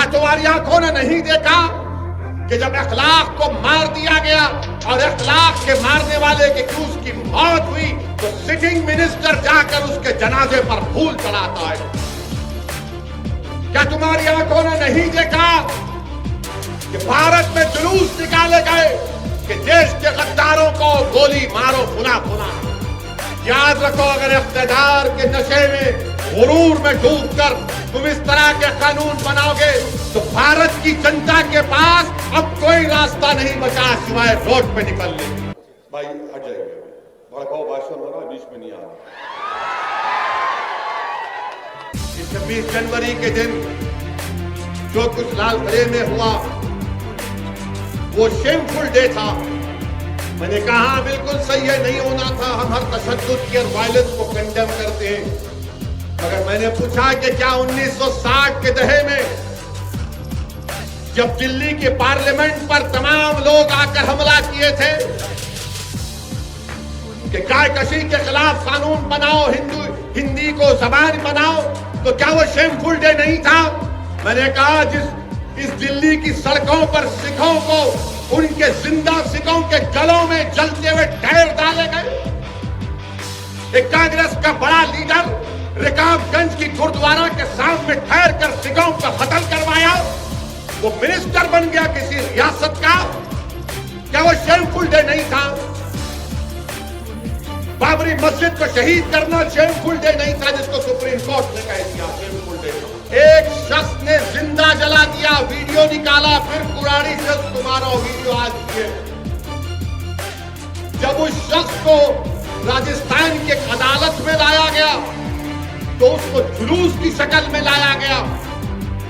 तुम्हारी आंखों ने नहीं देखा कि जब अखलाक को मार दिया गया और अखलाक के मारने वाले की उसकी मौत हुई तो सिटिंग मिनिस्टर जाकर उसके जनाजे पर फूल चढ़ाता है? क्या तुम्हारी आंखों ने नहीं देखा कि भारत में जुलूस निकाले गए कि देश के गद्दारों को गोली मारो फुना फुना? याद रखो, अगर इख्तियार के नशे में, गुरूर में डूबकर तुम इस तरह के कानून बनाओगे तो भारत की जनता के पास अब कोई रास्ता नहीं बचा सिवाय रोड पे निकलने। भाई हट जाइए, भड़काऊ भाषण हो रहा, बीच में नहीं आ रहा। 26 जनवरी के दिन जो कुछ लाल किले में हुआ वो शेमफुल डे था। मैंने कहा बिल्कुल सही है, नहीं होना था। हम हर तशद्दुद की और वायलेंस को कंडेम करते हैं। मगर मैंने पूछा कि क्या 1960 के दहे में जब दिल्ली के पार्लियामेंट पर तमाम लोग आकर हमला किए थे कि गाय कशी के खिलाफ कानून बनाओ, हिंदी को जबान बनाओ, तो क्या वो शेमफुल डे नहीं था? मैंने कहा इस दिल्ली की सड़कों पर सिखों को उनके जिंदा सिखों के गलों में जलते हुए टायर डाले गए। एक कांग्रेस का बड़ा लीडर रिकाबगंज की गुरुद्वारा के सामने ठहर कर सिखों का कत्ल करवाया, वो मिनिस्टर बन गया किसी रियासत का। क्या वो शेमफुल डे नहीं था? बाबरी मस्जिद को शहीद करना शेमफुल डे नहीं था जिसको सुप्रीम कोर्ट ने कह दिया शेमफुल डे? एक शख्स ने जिंदा जला दिया, वीडियो निकाला, फिर कुराड़ी से तुम्हारा वीडियो आज किए। जब उस शख्स को राजस्थान की एक अदालत में लाया गया तो उसको जुलूस की शक्ल में लाया गया,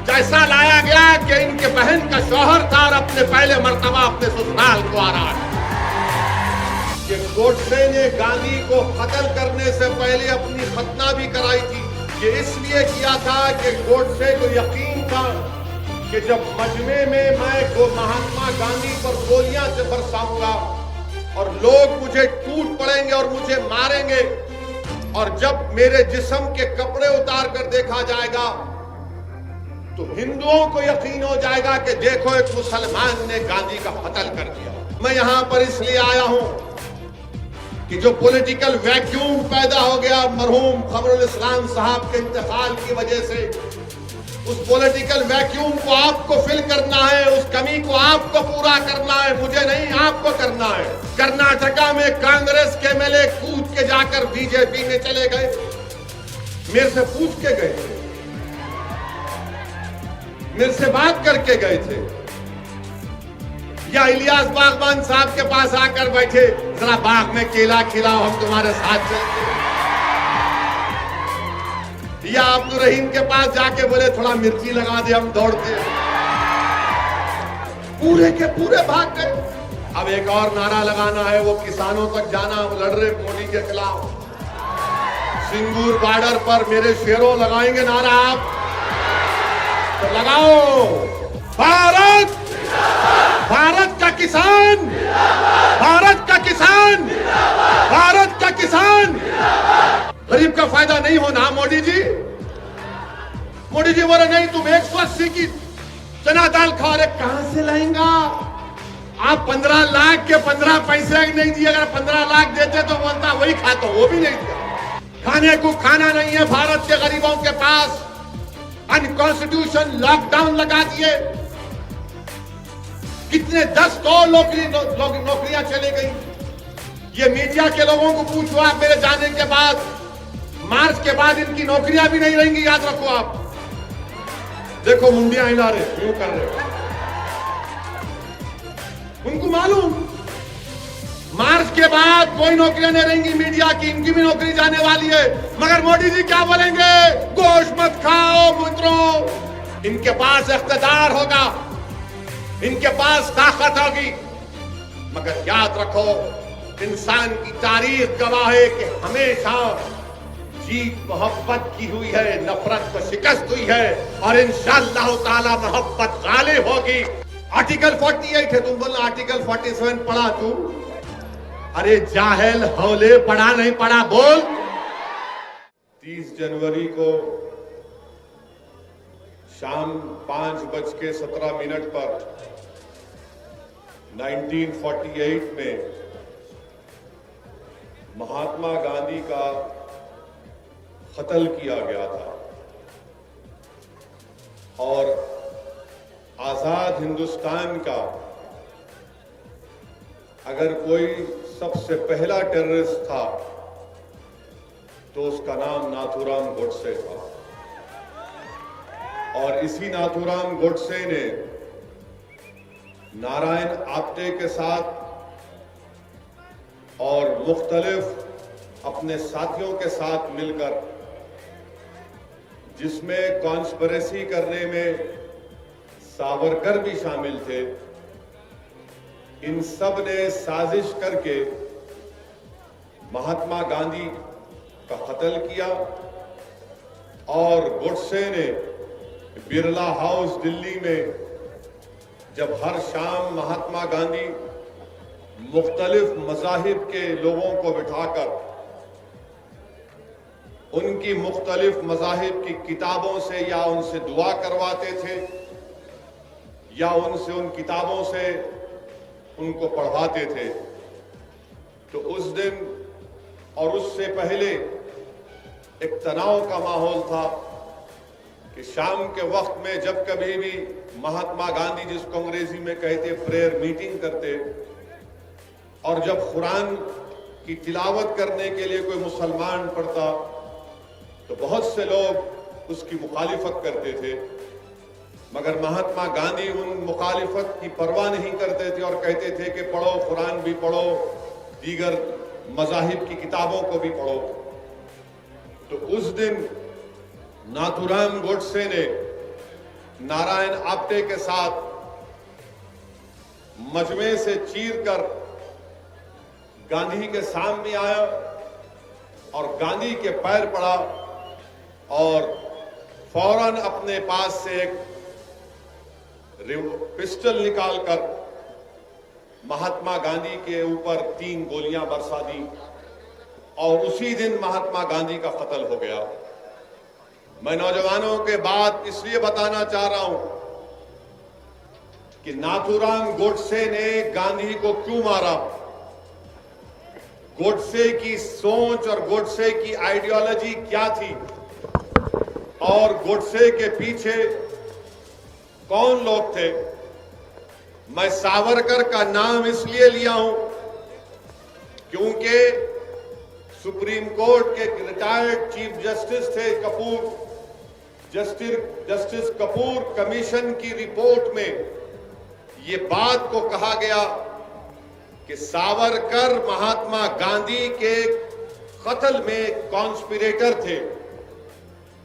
जैसा लाया गया कि इनके बहन का शौहर था और अपने पहले मर्तबा अपने ससुराल को आ रहा है। कि गोडसे ने गांधी को कत्ल करने से पहले अपनी खतना भी कराई थी। ये इसलिए किया था कि गोडसे को यकीन था कि जब मजमे में मैं महात्मा गांधी पर गोलियां से बरसाऊंगा और लोग मुझे टूट पड़ेंगे और मुझे मारेंगे, और जब मेरे जिस्म के कपड़े उतार कर देखा जाएगा तो हिंदुओं को यकीन हो जाएगा कि देखो एक मुसलमान ने गांधी का कत्ल कर दिया। मैं यहां पर इसलिए आया हूं कि जो पॉलिटिकल वैक्यूम पैदा हो गया मरहूम खबरुल इस्लाम साहब के इंतकाल की वजह से, उस पॉलिटिकल वैक्यूम को आपको फिल करना है, उस कमी को आपको पूरा करना है, मुझे नहीं आपको करना है। कर्नाटका में कांग्रेस के एमएलए कूद के जाकर बीजेपी में चले गए, मेरे से पूछ के गए थे, मेरे से बात करके गए थे, या इलियास बागबान साहब के पास आकर बैठे, जरा बाग में केला खिलाओ हम तुम्हारे साथ चलते, या अब्दुल रहीम के पास जाके बोले थोड़ा मिर्ची लगा दे हम दौड़ते। पूरे के पूरे भाग गए। अब एक और नारा लगाना है, वो किसानों तक जाना, हम लड़ रहे मोदी के खिलाफ। सिंगूर बॉर्डर पर मेरे शेरों लगाएंगे नारा आप तो लगाओ। भारत, भारत का किसान, भारत का किसान, भारत का किसान। गरीब का फायदा नहीं होना मोदी जी। मोदी जी बोले नहीं तुम 180 की चना दाल खा रहे, कहां से लाएंगा आप? 15 लाख के 15 पैसे नहीं दिए, अगर 15 लाख देते तो बोलता वही खाता, वो भी नहीं दिया। खाने को खाना नहीं है भारत के गरीबों के पास। अनकॉन्स्टिट्यूशन लॉकडाउन लगा दिए, कितने 10 और नौकरियां चली गई। ये मीडिया के लोगों को पूछो आप, मेरे जाने के बाद मार्च के बाद इनकी नौकरियां भी नहीं रहेंगी, याद रखो आप। देखो मुंडियां हिला रहे, क्यों कर रहे, उनको मालूम मार्च के बाद कोई नौकरियां नहीं रहेंगी मीडिया की, इनकी भी नौकरी जाने वाली है। मगर मोदी जी क्या बोलेंगे? गोश्त मत खाओ मित्रों। इनके पास इख्तियार होगा, इनके पास ताकत होगी, मगर याद रखो इंसान की तारीख गवाह है कि हमेशा जीत मोहब्बत की हुई है, नफरत को शिकस्त हुई है, और इंशाअल्लाह ताला मोहब्बत गालिब होगी। आर्टिकल 48 है, तुम बोलना आर्टिकल 47 पढ़ा तू? अरे जाहिल हौले, पढ़ा नहीं पढ़ा बोल। 30 जनवरी को शाम 5:17 पर 1948 में महात्मा गांधी का कत्ल किया गया था और आजाद हिंदुस्तान का अगर कोई सबसे पहला टेररिस्ट था तो उसका नाम नाथूराम गोडसे था। और इसी नाथूराम गोडसे ने नारायण आप्टे के साथ और मुख्तलिफ अपने साथियों के साथ मिलकर, जिसमें कॉन्स्पिरेसी करने में सावरकर भी शामिल थे, इन सब ने साजिश करके महात्मा गांधी का कत्ल किया और गोडसे ने बिरला हाउस दिल्ली में जब हर शाम महात्मा गांधी मुख्तलिफ मज़ाहिब के लोगों को बिठाकर उनकी मुख्तलिफ मज़ाहिब की किताबों से या उनसे दुआ करवाते थे या उनसे उन किताबों से उनको पढ़वाते थे, तो उस दिन और उससे पहले एक तनाव का माहौल था कि शाम के वक्त में जब कभी भी महात्मा गांधी, जिसको अंग्रेजी में कहते प्रेयर मीटिंग करते, और जब कुरान की तिलावत करने के लिए कोई मुसलमान पढ़ता तो बहुत से लोग उसकी मुखालिफत करते थे, मगर महात्मा गांधी उन मुखालिफत की परवाह नहीं करते थे और कहते थे कि पढ़ो, कुरान भी पढ़ो, दीगर मज़ाहिब की किताबों को भी पढ़ो। तो उस दिन नाथूराम गोडसे ने नारायण आप्टे के साथ मजमे से चीरकर गांधी के सामने आया और गांधी के पैर पड़ा और फौरन अपने पास से एक पिस्टल निकालकर महात्मा गांधी के ऊपर 3 गोलियां बरसा दी और उसी दिन महात्मा गांधी का कत्ल हो गया। मैं नौजवानों के बात इसलिए बताना चाह रहा हूं कि नाथूराम गोडसे ने गांधी को क्यों मारा, गोडसे की सोच और गोडसे की आइडियोलॉजी क्या थी और गोडसे के पीछे कौन लोग थे। मैं सावरकर का नाम इसलिए लिया हूं क्योंकि सुप्रीम कोर्ट के रिटायर्ड चीफ जस्टिस थे कपूर, जस्टिस कपूर कमीशन की रिपोर्ट में ये बात को कहा गया कि सावरकर महात्मा गांधी के कत्ल में कॉन्स्पिरेटर थे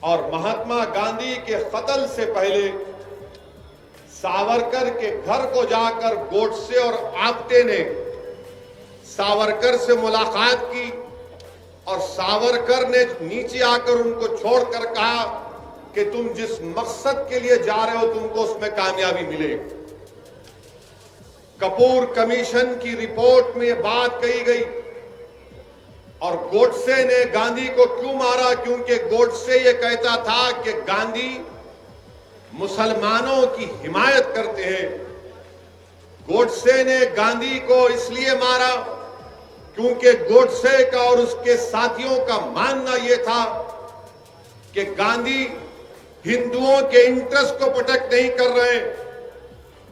और महात्मा गांधी के कत्ल से पहले सावरकर के घर को जाकर गोडसे और आप्टे ने सावरकर से मुलाकात की और सावरकर ने नीचे आकर उनको छोड़कर कहा कि तुम जिस मकसद के लिए जा रहे हो तुमको उसमें कामयाबी मिले। कपूर कमीशन की रिपोर्ट में यह बात कही गई और गोडसे ने गांधी को क्यों मारा, क्योंकि गोडसे ये कहता था कि गांधी मुसलमानों की हिमायत करते हैं। गोडसे ने गांधी को इसलिए मारा क्योंकि गोडसे का और उसके साथियों का मानना यह था कि गांधी हिंदुओं के इंटरेस्ट को प्रोटेक्ट नहीं कर रहे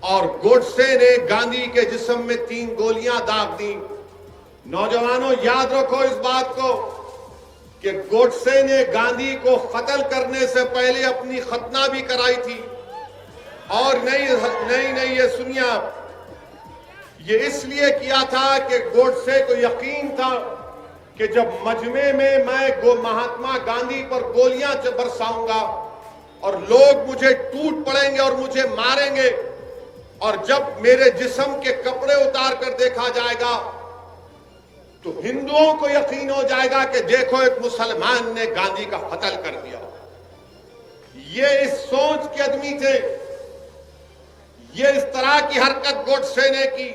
और गोडसे ने गांधी के जिस्म में 3 गोलियां दाग दी। नौजवानों याद रखो इस बात को कि गोडसे ने गांधी को कत्ल करने से पहले अपनी खतना भी कराई थी। और नहीं ये सुनिए आप, ये इसलिए किया था कि गोडसे को यकीन था कि जब मजमे में मैं महात्मा गांधी पर गोलियां बरसाऊंगा और लोग मुझे टूट पड़ेंगे और मुझे मारेंगे और जब मेरे जिस्म के कपड़े उतार कर देखा जाएगा तो हिंदुओं को यकीन हो जाएगा कि देखो एक मुसलमान ने गांधी का कत्ल कर दिया। ये इस सोच के आदमी थे, ये इस तरह की हरकत गोडसे ने की।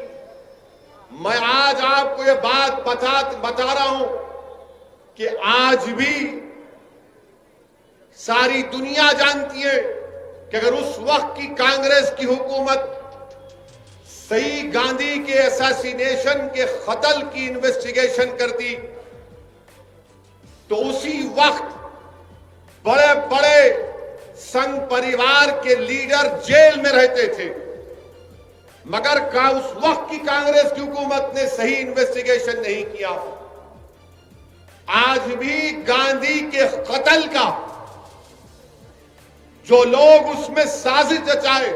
मैं आज आपको ये बात बता रहा हूं कि आज भी सारी दुनिया जानती है कि अगर उस वक्त की कांग्रेस की हुकूमत सही गांधी के असैसिनेशन के कत्ल की इन्वेस्टिगेशन करती तो उसी वक्त बड़े बड़े संघ परिवार के लीडर जेल में रहते थे। मगर उस वक्त की कांग्रेस की हुकूमत ने सही इन्वेस्टिगेशन नहीं किया। आज भी गांधी के कत्ल का जो लोग उसमें साजिश रचाए,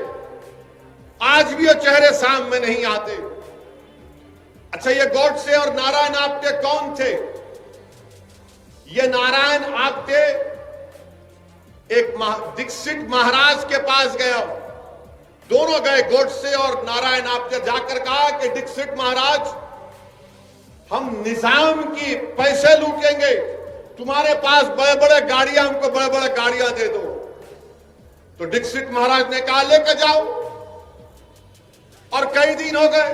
आज भी वो चेहरे सामने नहीं आते। अच्छा, ये गोडसे और नारायण आप्टे कौन थे? ये नारायण आप्टे एक दीक्षित महाराज के पास गया, दोनों गए, गोडसे और नारायण आप्टे, जाकर कहा कि दीक्षित महाराज, हम निजाम की पैसे लूटेंगे, तुम्हारे पास बड़े बड़े गाड़ियां, हमको बड़े बड़े गाड़ियां दे दो। तो दीक्षित महाराज ने कहा लेकर जाओ। और कई दिन हो गए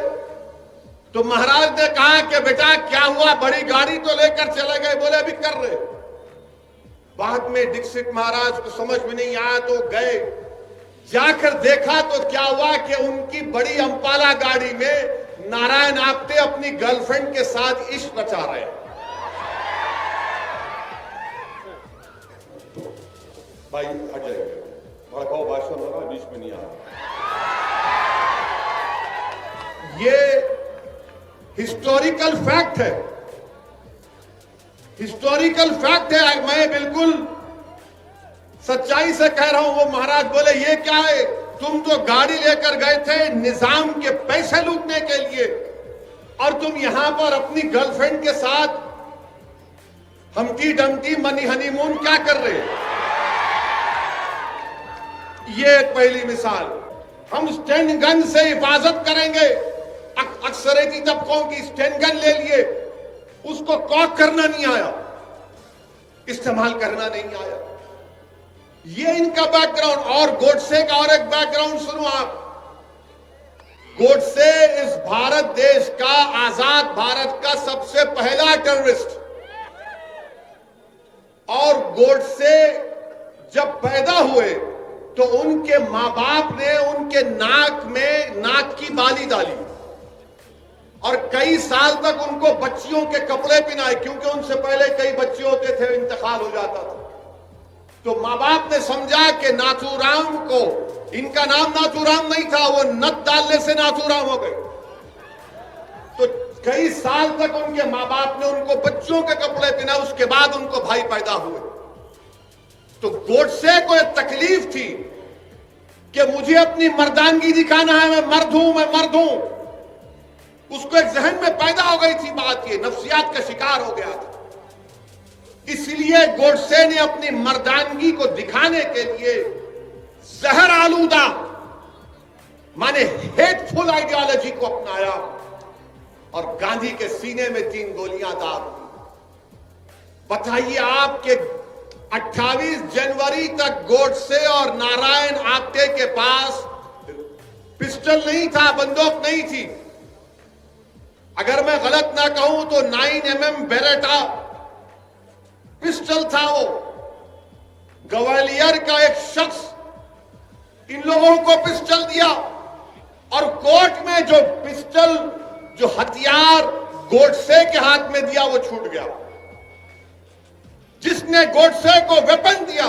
तो महाराज ने कहा कि बेटा क्या हुआ, बड़ी गाड़ी तो लेकर चले गए, बोले अभी कर रहे। बाद में दीक्षित महाराज को समझ में नहीं आया तो गए, जाकर देखा तो क्या हुआ कि उनकी बड़ी अंपाला गाड़ी में नारायण आप्टे अपनी गर्लफ्रेंड के साथ इश्क रचा रहे। भाई हट जाएंगे, भड़काऊ भाषण हो रहा, बीच में नहीं आ रहा। ये हिस्टोरिकल फैक्ट है, हिस्टोरिकल फैक्ट है। मैं बिल्कुल सच्चाई से कह रहा हूं। वो महाराज बोले ये क्या है, तुम तो गाड़ी लेकर गए थे निजाम के पैसे लूटने के लिए और तुम यहां पर अपनी गर्लफ्रेंड के साथ हमटी डमटी मनी हनीमून क्या कर रहे? ये एक पहली मिसाल। हम स्टैंड गन से हिफाजत करेंगे, अक्सरेती तबकों की स्टैंड गन ले लिए, उसको कॉक करना नहीं आया, इस्तेमाल करना नहीं आया। ये इनका बैकग्राउंड। और गोडसे का और एक बैकग्राउंड सुनो आप। गोडसे इस भारत देश का, आजाद भारत का सबसे पहला टेररिस्ट। और गोडसे जब पैदा हुए तो उनके मां बाप ने उनके नाक में नाक की बाली डाली और कई साल तक उनको बच्चियों के कपड़े पहनाए, क्योंकि उनसे पहले कई बच्चे होते थे, इंतकाल हो जाता था। तो मां बाप ने समझा कि नाथूराम को, इनका नाम नाथूराम नहीं था, वो नथ डालने से नाथूराम हो गए। तो कई साल तक उनके मां बाप ने उनको बच्चों के कपड़े पहनाए, उसके बाद उनको भाई पैदा हुए। तो गोडसे को एक तकलीफ थी कि मुझे अपनी मर्दानगी दिखाना है, मैं मर्द हूं, मैं मर्द हूं। उसको एक जहन में पैदा हो गई थी बात, ये नफ्सियात का शिकार हो गया था। इसलिए गोडसे ने अपनी मर्दानगी को दिखाने के लिए जहर आलूदा माने हेटफुल आइडियोलॉजी को अपनाया और गांधी के सीने में 3 गोलियां दाग दी। बताइए आपके 28 जनवरी तक गोडसे और नारायण आप्टे के पास पिस्टल नहीं था, बंदूक नहीं थी। अगर मैं गलत ना कहूं तो 9mm बेरेटा पिस्टल था। वो ग्वालियर का एक शख्स इन लोगों को पिस्टल दिया और कोर्ट में जो पिस्टल, जो हथियार गोडसे के हाथ में दिया वो छूट गया। जिसने गोडसे को वेपन दिया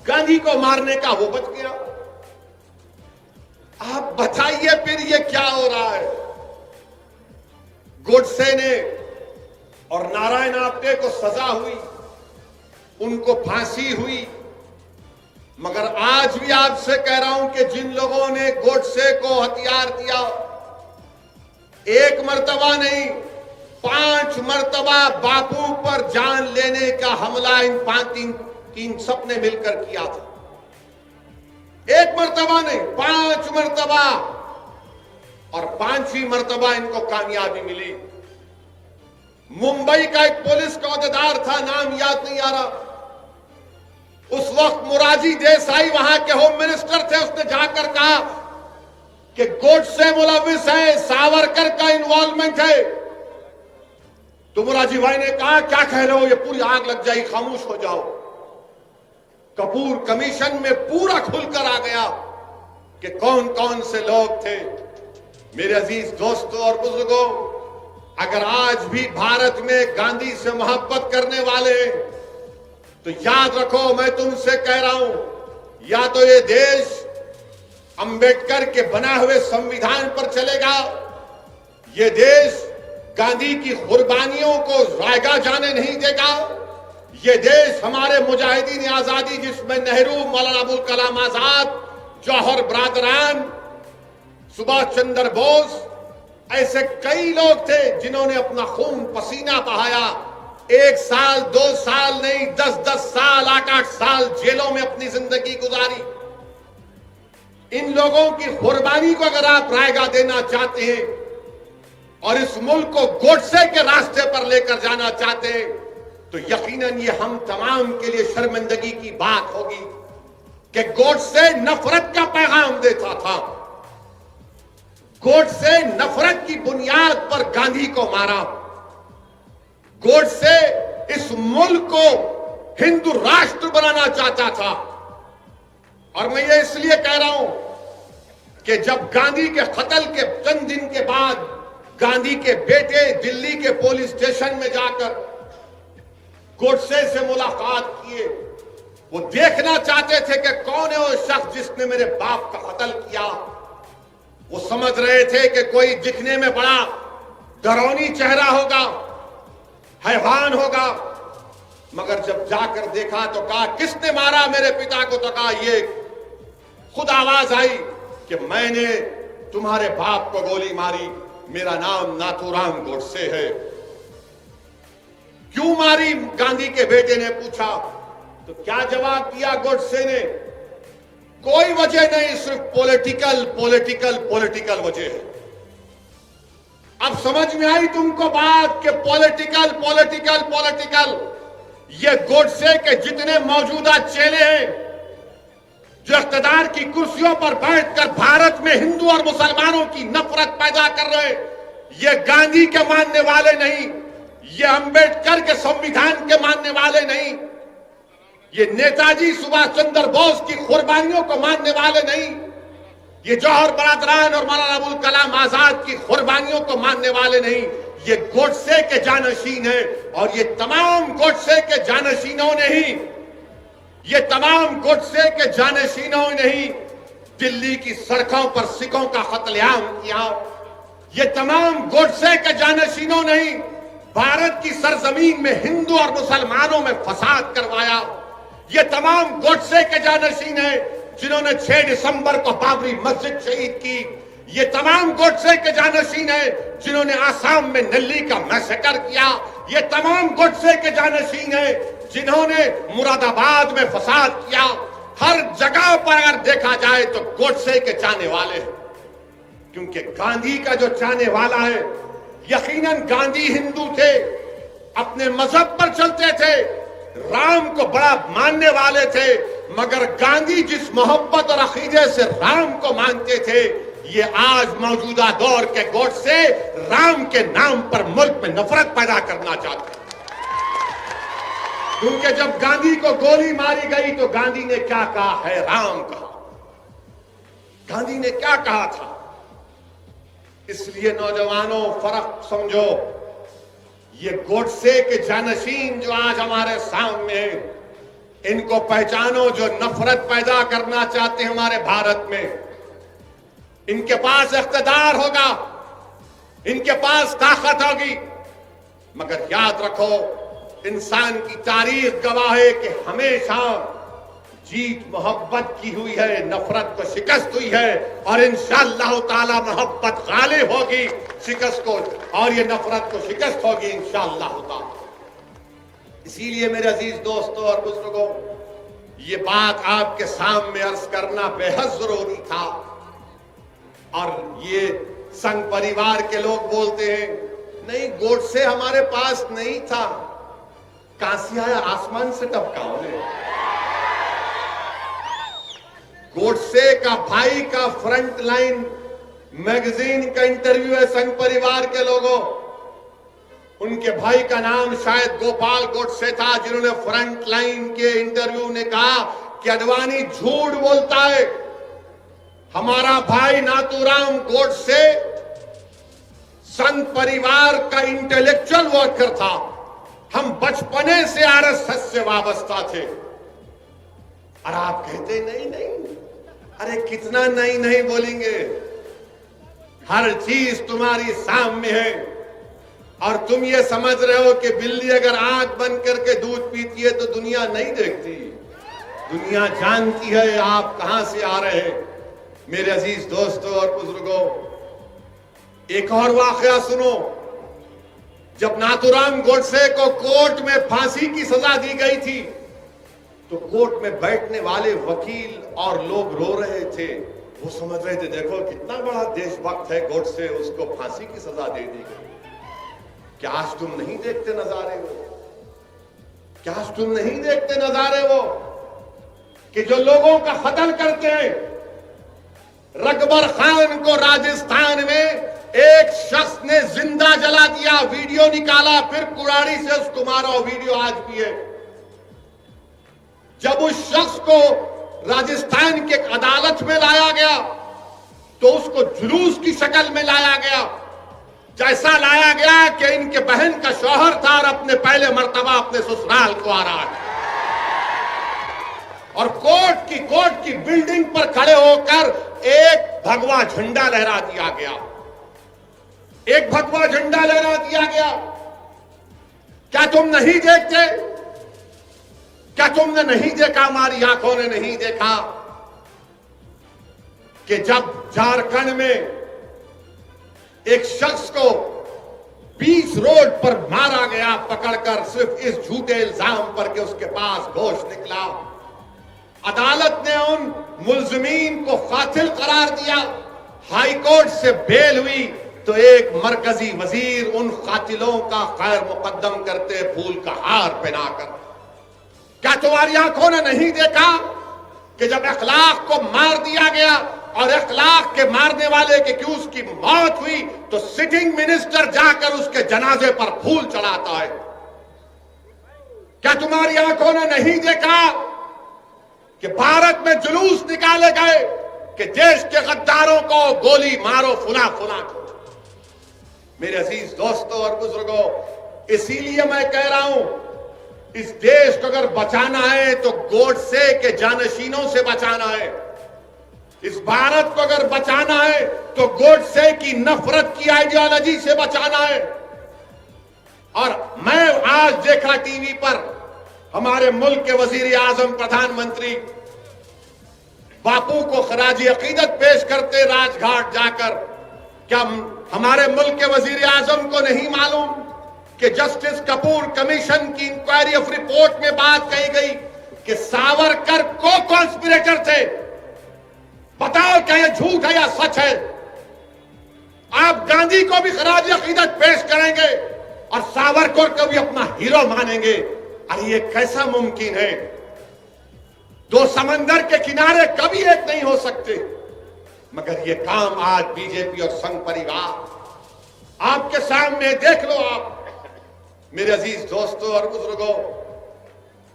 गांधी को मारने का, वो बच गया। आप बताइए फिर ये क्या हो रहा है? गोडसे ने और नारायण आप्टे को सजा हुई, उनको फांसी हुई। मगर आज भी आपसे कह रहा हूं कि जिन लोगों ने गोडसे को हथियार दिया, एक मर्तबा नहीं 5 मर्तबा बापू पर जान लेने का हमला इन 3 सबने मिलकर किया था। एक मर्तबा नहीं, 5 मर्तबा। और 5वीं मर्तबा इनको कामयाबी मिली। मुंबई का एक पुलिस का अहदेदार था, नाम याद नहीं आ रहा, उस वक्त मोरारजी देसाई वहां के होम मिनिस्टर थे। उसने जाकर कहा कि गोडसे मुलविस है, सावरकर का इन्वॉल्वमेंट है। तो मोरारजी भाई ने कहा क्या कह रहे हो, ये पूरी आग लग जाएगी, खामोश हो जाओ। कपूर कमीशन में पूरा खुलकर आ गया कि कौन कौन से लोग थे। मेरे अजीज दोस्तों और बुजुर्गों, अगर आज भी भारत में गांधी से मोहब्बत करने वाले हैं तो याद रखो, मैं तुमसे कह रहा हूं, या तो ये देश अंबेडकर के बनाए हुए संविधान पर चलेगा, ये देश गांधी की कुर्बानियों को जायगा जाने नहीं देगा, ये देश हमारे मुजाहिदीन आजादी जिसमें नेहरू, मौलाना अबुल कलाम आजाद, जौहर बरादरान, सुभाष चंद्र बोस, ऐसे कई लोग थे जिन्होंने अपना खून पसीना बहाया, 1 साल 2 साल नहीं 10-10 साल 8-8 साल जेलों में अपनी जिंदगी गुजारी। इन लोगों की कुर्बानी को अगर आप रायगा देना चाहते हैं और इस मुल्क को गोडसे के रास्ते पर लेकर जाना चाहते हैं तो यकीनन ये हम तमाम के लिए शर्मिंदगी की बात होगी कि गोडसे नफरत का पैगाम देता था, गोडसे नफरत की बुनियाद पर गांधी को मारा, गोडसे इस मुल्क को हिंदू राष्ट्र बनाना चाहता था। और मैं ये इसलिए कह रहा हूं कि जब गांधी के कत्ल के चंद दिन के बाद गांधी के बेटे दिल्ली के पुलिस स्टेशन में जाकर गोडसे से मुलाकात किए, वो देखना चाहते थे कि कौन है वो शख्स जिसने मेरे बाप का कत्ल किया। वो समझ रहे थे कि कोई दिखने में बड़ा डरौनी चेहरा होगा, हैवान होगा, मगर जब जाकर देखा तो कहा किसने मारा मेरे पिता को, तो कहा ये खुद आवाज आई कि मैंने तुम्हारे बाप को गोली मारी, मेरा नाम नाथूराम गोडसे है। क्यों मारी, गांधी के बेटे ने पूछा। तो क्या जवाब दिया गोडसे ने, कोई वजह नहीं, सिर्फ पॉलिटिकल वजह है। अब समझ में आई तुमको बात कि पॉलिटिकल ये गोडसे के जितने मौजूदा चेले हैं जो इख्तिदार की कुर्सियों पर बैठकर भारत में हिंदू और मुसलमानों की नफरत पैदा कर रहे, ये गांधी के मानने वाले नहीं, ये अंबेडकर के संविधान के मानने वाले नहीं, ये नेताजी सुभाष चंद्र बोस की कुर्बानियों को मानने वाले नहीं, ये जौहर बरादरान और मौलाना अबुल कलाम आजाद की कुर्बानियों को मानने वाले नहीं, ये गोडसे के जानशीन है। और ये तमाम गोडसे के जानशीनों ने ही, ये तमाम गोडसे के जानशीनों ने ही दिल्ली की सड़कों पर सिखों का कत्लेआम किया। ये तमाम गोडसे के जानशीनों ने ही भारत की सरजमीन में हिंदू और मुसलमानों में फसाद करवाया। ये तमाम गोडसे के जानशीन हैं जिन्होंने 6 दिसंबर को बाबरी मस्जिद शहीद की। ये तमाम गोडसे के जानशीन हैं जिन्होंने आसाम में नल्ली का मैसेकर किया। ये तमाम गोडसे के जानशीन हैं जिन्होंने मुरादाबाद में फसाद किया। हर जगह पर अगर देखा जाए तो गोडसे के चाहने वाले हैं, क्योंकि गांधी का जो चाहने वाला है, यकीनन गांधी हिंदू थे, अपने मजहब पर चलते थे, राम को बड़ा मानने वाले थे, मगर गांधी जिस मोहब्बत और अकीदे से राम को मानते थे, ये आज मौजूदा दौर के गोडसे राम के नाम पर मुल्क में नफरत पैदा करना चाहते हैं। क्योंकि जब गांधी को गोली मारी गई तो गांधी ने क्या कहा है, राम कहा। गांधी ने क्या कहा था। इसलिए नौजवानों फर्क समझो, ये गोडसे के जानशीन जो आज हमारे सामने हैं, इनको पहचानो, जो नफरत पैदा करना चाहते हैं हमारे भारत में। इनके पास इख्तिदार होगा, इनके पास ताकत होगी, मगर याद रखो इंसान की तारीख गवाह है कि हमेशा जीत मोहब्बत की हुई है, नफरत को शिकस्त हुई है, और इंशाअल्लाह ताला मोहब्बत गालिब होगी शिकस्त को, और ये नफरत को शिकस्त होगी इंशाअल्लाह ताला। इसीलिए मेरे अजीज दोस्तों और बुजुर्गों, ये बात आपके सामने अर्ज करना बेहद जरूरी था। और ये संघ परिवार के लोग बोलते हैं नहीं, गोडसे हमारे पास नहीं था, कहां से आया, आसमान से टपका उन्हें। गोडसे का भाई का फ्रंट लाइन मैगजीन का इंटरव्यू है संघ परिवार के लोगों। उनके भाई का नाम शायद गोपाल गोडसे था, जिन्होंने फ्रंट लाइन के इंटरव्यू ने कहा कि अडवाणी झूठ बोलता है। हमारा भाई नाथूराम गोडसे संघ परिवार का इंटेलेक्चुअल वर्कर था। हम बचपने से आरएसएस से वाबस्ता थे। और आप कहते नहीं नहीं, अरे कितना नहीं नहीं बोलेंगे, हर चीज तुम्हारी सामने है। और तुम ये समझ रहे हो कि बिल्ली अगर आंख बंद करके दूध पीती है तो दुनिया नहीं देखती, दुनिया जानती है आप कहां से आ रहे हैं। मेरे अजीज दोस्तों और बुजुर्गों, एक और वाकया सुनो। जब नाथूराम गोडसे को कोर्ट में फांसी की सजा दी गई थी तो कोर्ट में बैठने वाले वकील और लोग रो रहे थे। वो समझ रहे थे देखो कितना बड़ा देशभक्त है गोडसे, उसको फांसी की सजा दे दी गई। क्या आज तुम नहीं देखते नजारे वो? क्या आज तुम नहीं देखते नजारे वो कि जो लोगों का कत्ल करते हैं? रकबर खान को राजस्थान में एक शख्स ने जिंदा जला दिया, वीडियो निकाला, फिर कुराड़ी से उसको मारा। वीडियो आज भी है। जब उस शख्स को राजस्थान के अदालत में लाया गया तो उसको जुलूस की शक्ल में लाया गया, जैसा लाया गया कि इनके बहन का शौहर था और अपने पहले मर्तबा अपने ससुराल को आ रहा है। और कोर्ट की बिल्डिंग पर खड़े होकर एक भगवा झंडा लहरा दिया गया, एक भगवा झंडा लहरा दिया गया। क्या तुम नहीं देखते? क्या तुमने नहीं देखा, हमारी आंखों ने नहीं देखा कि जब झारखंड में एक शख्स को 20 रोड पर मारा गया पकड़कर, सिर्फ इस झूठे इल्जाम पर कि उसके पास गोश्त निकला। अदालत ने उन मुल्जिमीन को कातिल करार दिया। हाई कोर्ट से बेल हुई तो एक मरकजी वजीर उन कातिलों का खैर मुकद्दम करते फूल का हार पहनाकर। क्या तुम्हारी आंखों ने नहीं देखा कि जब अखलाक को मार दिया गया और अखलाक के मारने वाले के कि उसकी मौत हुई तो सिटिंग मिनिस्टर जाकर उसके जनाजे पर फूल चढ़ाता है? क्या तुम्हारी आंखों ने नहीं देखा कि भारत में जुलूस निकाले गए कि देश के गद्दारों को गोली मारो फुला फुला को? मेरे अजीज दोस्तों और बुजुर्गों, इसीलिए मैं कह रहा हूं, इस देश को अगर बचाना है तो गोडसे के जानशीनों से बचाना है। इस भारत को अगर बचाना है तो गोडसे की नफरत की आइडियोलॉजी से बचाना है। और मैं आज देखा टीवी पर हमारे मुल्क के वजीर आजम प्रधानमंत्री बापू को खराजी अकीदत पेश करते राजघाट जाकर। क्या हमारे मुल्क के वजीर आजम को नहीं मालूम कि जस्टिस कपूर कमीशन की इंक्वायरी ऑफ रिपोर्ट में बात कही गई कि सावरकर को कॉन्स्पिरेटर थे? बताओ क्या यह झूठ है या सच है? आप गांधी को भी खराज अकीदत पेश करेंगे और सावरकर को भी अपना हीरो मानेंगे? अरे ये कैसा मुमकिन है? दो समंदर के किनारे कभी एक नहीं हो सकते। मगर ये काम आज बीजेपी और संघ परिवार आपके सामने देख लो। आप मेरे अजीज दोस्तों और बुजुर्गों,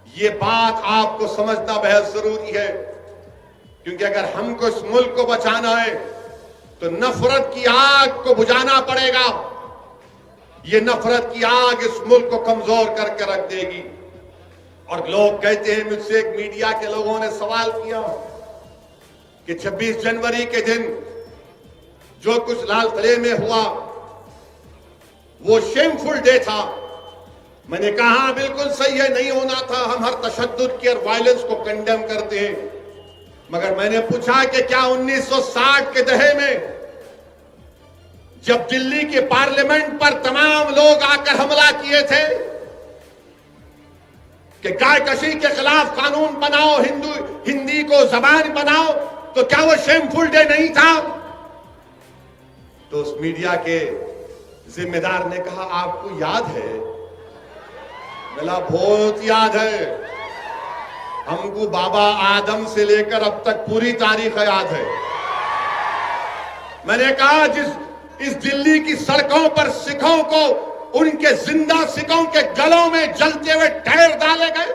ये बात आपको समझना बेहद जरूरी है, क्योंकि अगर हमको इस मुल्क को बचाना है तो नफरत की आग को बुझाना पड़ेगा। ये नफरत की आग इस मुल्क को कमजोर करके रख देगी। और लोग कहते हैं, मुझसे एक मीडिया के लोगों ने सवाल किया कि 26 जनवरी के दिन जो कुछ लाल किले में हुआ वो शेमफुल डे था। मैंने कहा बिल्कुल सही है, नहीं होना था। हम हर तशद्दुद की और वायलेंस को कंडेम करते हैं। मगर मैंने पूछा कि क्या 1960 के दहे में जब दिल्ली के पार्लियामेंट पर तमाम लोग आकर हमला किए थे कि गायकशी के खिलाफ कानून बनाओ, हिंदी को जबान बनाओ, तो क्या वो शेमफुल डे नहीं था? तो उस मीडिया के जिम्मेदार ने कहा आपको याद है? बोला बहुत याद है, हमको बाबा आदम से लेकर अब तक पूरी तारीख याद है। मैंने कहा इस दिल्ली की सड़कों पर सिखों को उनके जिंदा सिखों के गलों में जलते हुए टायर डाले गए।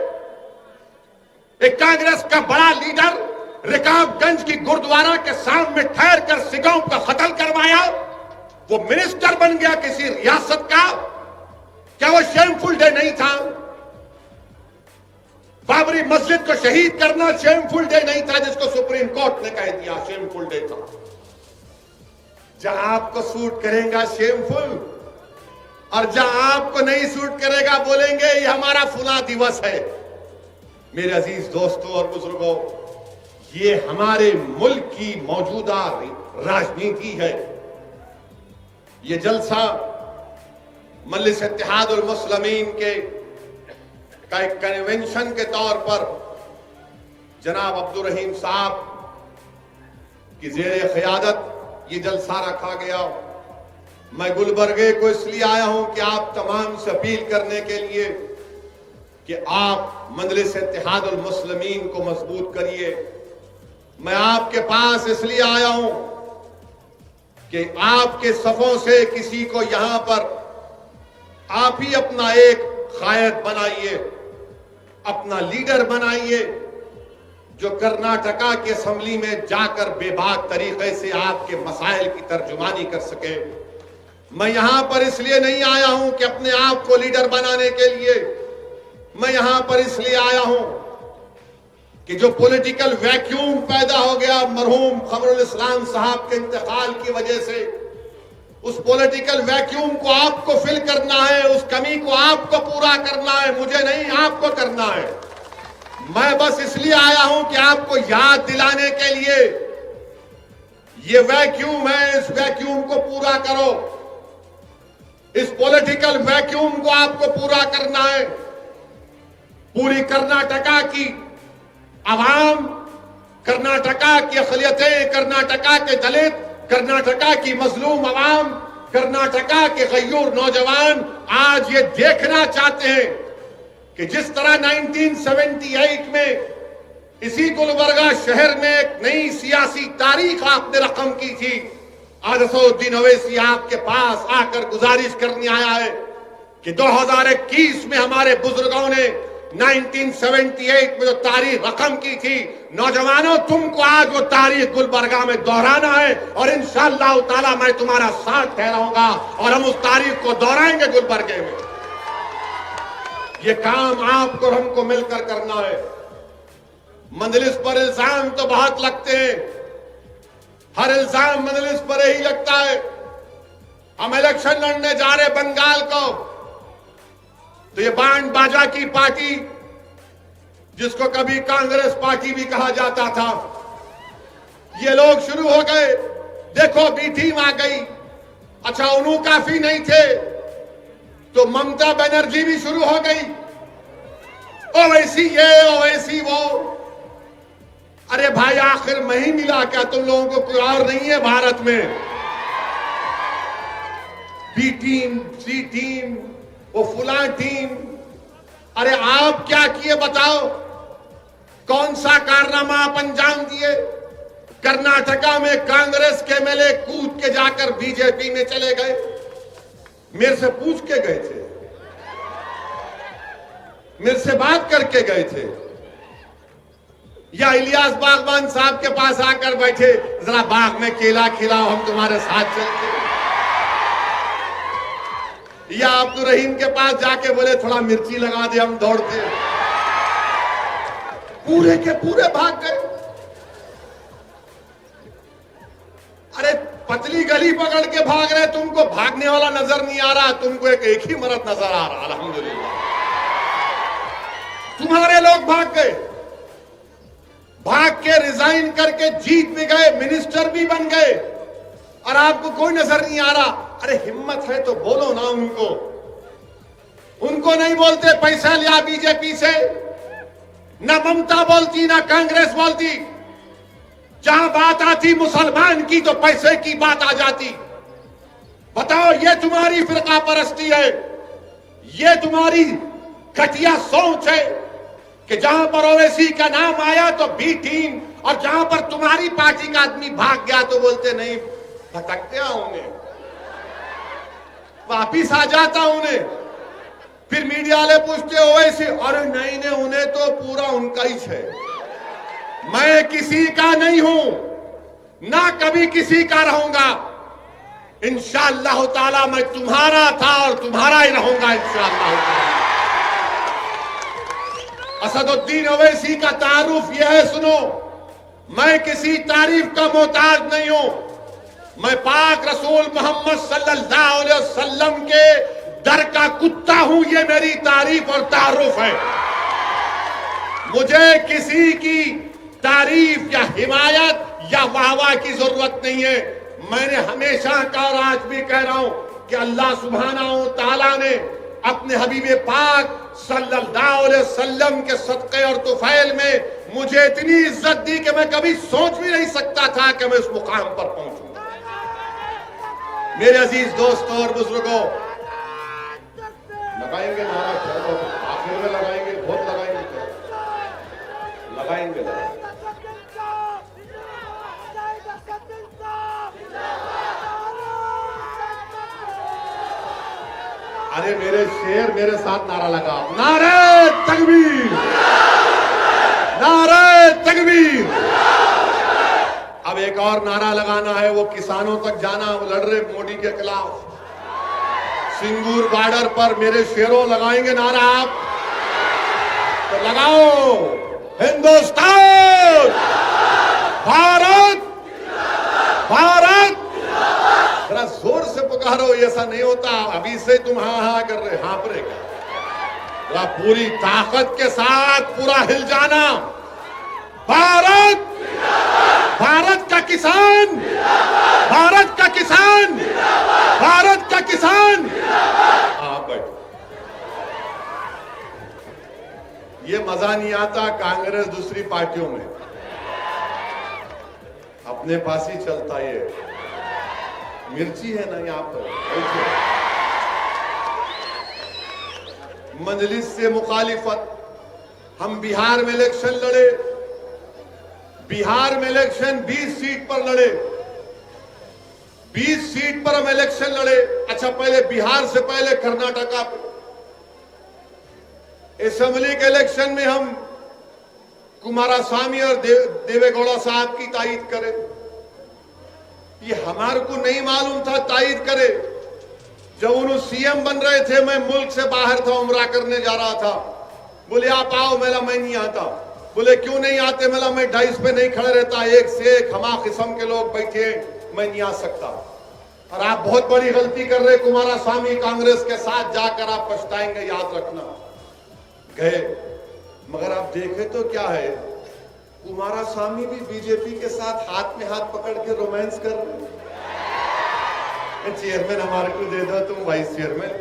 एक कांग्रेस का बड़ा लीडर रिकाबगंज की गुरुद्वारा के सामने ठहर कर सिखों का कत्ल करवाया, वो मिनिस्टर बन गया किसी रियासत का। क्या वो शेमफुल डे नहीं था? बाबरी मस्जिद को शहीद करना शेमफुल डे नहीं था, जिसको सुप्रीम कोर्ट ने कह दिया शेमफुल डे था। जहां आपको सूट करेगा शेमफुल, और जहां आपको नहीं सूट करेगा बोलेंगे ये हमारा फुला दिवस है। मेरे अजीज दोस्तों और बुजुर्गों, ये हमारे मुल्क की मौजूदा राजनीति है। ये जलसा मजलिस इत्तेहादुल मुस्लिमीन के का एक कन्वेंशन के तौर पर जनाब अब्दुल रहीम साहब की जेर क़यादत ये जलसा रखा गया। मैं गुलबर्गे को इसलिए आया हूं कि आप तमाम से अपील करने के लिए कि आप मजलिस इत्तेहादुल मुस्लिमीन को मजबूत करिए। मैं आपके पास इसलिए आया हूं कि आपके सफों से किसी को यहां पर आप ही अपना एक कायद बनाइए, अपना लीडर बनाइए, जो कर्नाटका की असेंबली में जाकर बेबाक तरीके से आपके मसाइल की तर्जुमानी कर सके। मैं यहां पर इसलिए नहीं आया हूं कि अपने आप को लीडर बनाने के लिए, मैं यहां पर इसलिए आया हूं कि जो पॉलिटिकल वैक्यूम पैदा हो गया मरहूम खमरुल इस्लाम साहब के इंतकाल की वजह से, उस पॉलिटिकल वैक्यूम को आपको फिल करना है, उस कमी को आपको पूरा करना है, मुझे नहीं आपको करना है। मैं बस इसलिए आया हूं कि आपको याद दिलाने के लिए ये वैक्यूम है, इस वैक्यूम को पूरा करो। इस पॉलिटिकल वैक्यूम को आपको पूरा करना है। पूरी कर्नाटका की आवाम, कर्नाटका की अक़लियतें, कर्नाटका के दलित, कर्नाटका की मजलूम आवाम, कर्नाटका के गयूर नौजवान आज ये देखना चाहते हैं कि जिस तरह 1978 में इसी गुलबर्गा शहर में एक नई सियासी तारीख आपने रकम की थी, आज असदुद्दीन ओवैसी आपके पास आकर गुजारिश करने आया है कि 2021 में हमारे बुजुर्गों ने 1978 में जो तारीख रकम की थी, नौजवानों तुमको आज वो तारीख गुलबर्गा में दोहराना है, और इंशाअल्लाह ताला मैं तुम्हारा साथ ठहराऊंगा और हम उस तारीख को दोहराएंगे गुलबर्गे में। ये काम आपको और हमको मिलकर करना है। मजलिस पर इल्जाम तो बहुत लगते हैं, हर इल्जाम मजलिस पर ही लगता है। हम इलेक्शन लड़ने जा रहे बंगाल को, तो ये बैंड बाजा की पार्टी, जिसको कभी कांग्रेस पार्टी भी कहा जाता था, ये लोग शुरू हो गए। देखो बी टीम आ गई। अच्छा उन्हों काफी नहीं थे तो ममता बनर्जी भी शुरू हो गई। ओवैसी ये ओवैसी वो। अरे भाई आखिर मैं ही मिला क्या? तुम लोगों को कोई और नहीं है भारत में? बी टीम, सी टीम, वो फुला टीम। अरे आप क्या किए बताओ? कौन सा कारनामा आप अंजाम दिए? कर्नाटका में कांग्रेस के एमएलए कूद के जाकर बीजेपी में चले गए। मेरे से पूछ के गए थे, मेरे से बात करके गए थे, या इलियास बागवान साहब के पास आकर बैठे, जरा बाग में केला खिलाओ हम तुम्हारे साथ चलते, या अब्दुल रहीम के पास जाके बोले थोड़ा मिर्ची लगा दे हम दौड़ते। पूरे के पूरे भाग गए। अरे पतली गली पकड़ के भाग रहे, तुमको भागने वाला नजर नहीं आ रहा, तुमको एक ही मर्द नजर आ रहा। अल्हम्दुलिल्लाह तुम्हारे लोग भाग गए, भाग के रिजाइन करके जीत भी गए, मिनिस्टर भी बन गए, और आपको कोई नजर नहीं आ रहा। अरे हिम्मत है तो बोलो ना उनको। उनको नहीं बोलते पैसा लिया बीजेपी से, ना ममता बोलती ना कांग्रेस बोलती। जहां बात आती मुसलमान की तो पैसे की बात आ जाती। बताओ ये तुम्हारी फिरका परस्ती है, ये तुम्हारी घटिया सोच है कि जहां पर ओवैसी का नाम आया तो बी टीम, और जहां पर तुम्हारी पार्टी का आदमी भाग गया तो बोलते नहीं भटक गया, उन्हें वापिस आ जाता उन्हें। फिर मीडिया वाले पूछते हो वैसे, अरे नहीं नहीं, उन्हें तो पूरा उनका ही है। मैं किसी का नहीं हूं, ना कभी किसी का रहूंगा। इंशाअल्लाह ताला मैं तुम्हारा था और तुम्हारा ही रहूंगा इंशाअल्लाह ताला। असदुद्दीन ओवैसी का तारुफ यह है, सुनो, मैं किसी तारीफ का मोहताज नहीं हूं। मैं पाक रसूल मोहम्मद सल्लल्लाहु अलैहि वसल्लम के दर का कुत्ता हूं, ये मेरी तारीफ और तारुफ है। मुझे किसी की तारीफ या हिमायत या वाहवाह की जरूरत नहीं है। मैंने हमेशा कहा और आज भी कह रहा हूं कि अल्लाह सुब्हानहू तआला ने अपने हबीब पाक सल्लल्लाहु अलैहि वसल्लम के सदक़े और तुफैल में मुझे इतनी इज्जत दी कि मैं कभी सोच भी नहीं सकता था कि मैं उस मुकाम पर पहुंचूं। मेरे अजीज दोस्तों और बुजुर्गों, लगाएंगे नारा, आखिर में लगाएंगे, बहुत लगाएंगे, लगाएंगे। अरे मेरे शेर मेरे साथ नारा लगाओ, नारे तकबीर, नारे तकबीर। अब एक और नारा लगाना है, वो किसानों तक जाना। वो लड़ रहे मोदी के खिलाफ सिंगूर बॉर्डर पर। मेरे शेरों लगाएंगे नारा, आप तो लगाओ। हिंदुस्तान, भारत, भारत। जरा जोर से पुकारो, ऐसा नहीं होता अभी से तुम हाँ हाँ कर रहे, हाँ पर जरा पूरी ताकत के साथ पूरा हिल जाना। भारत, भारत का किसान, भारत का किसान, भारत का किसान। हाँ बैठो। ये मजा नहीं आता कांग्रेस दूसरी पार्टियों में, अपने पास ही चलता। ये मिर्ची है ना यहाँ पर। मजलिस से मुखालिफत। हम बिहार में इलेक्शन लड़े, बिहार में इलेक्शन 20 सीट पर लड़े, 20 सीट पर हम इलेक्शन लड़े। अच्छा, पहले बिहार से पहले कर्नाटका असेंबली के इलेक्शन में हम कुमारस्वामी और देवेगौड़ा साहब की तायीद करें। ये हमारे को नहीं मालूम था तायीद करे। जब उन्होंने सीएम बन रहे थे, मैं मुल्क से बाहर था, उम्रा करने जा रहा था। बोले आप आओ, मेरा मैं नहीं आता। बोले क्यों नहीं आते? मेरा मैं डाइस पे नहीं खड़े रहता, एक से एक हमा किस्म के लोग बैठे, मैं नहीं आ सकता। और आप बहुत बड़ी गलती कर रहे कुमारस्वामी, कांग्रेस के साथ जाकर आप पछताएंगे, याद रखना। गए, मगर आप देखे तो क्या है, कुमारस्वामी भी बीजेपी के साथ हाथ में हाथ पकड़ के रोमांस कर रहे हैं। चेयरमैन हमारे को दे दो, तुम वाइस चेयरमैन।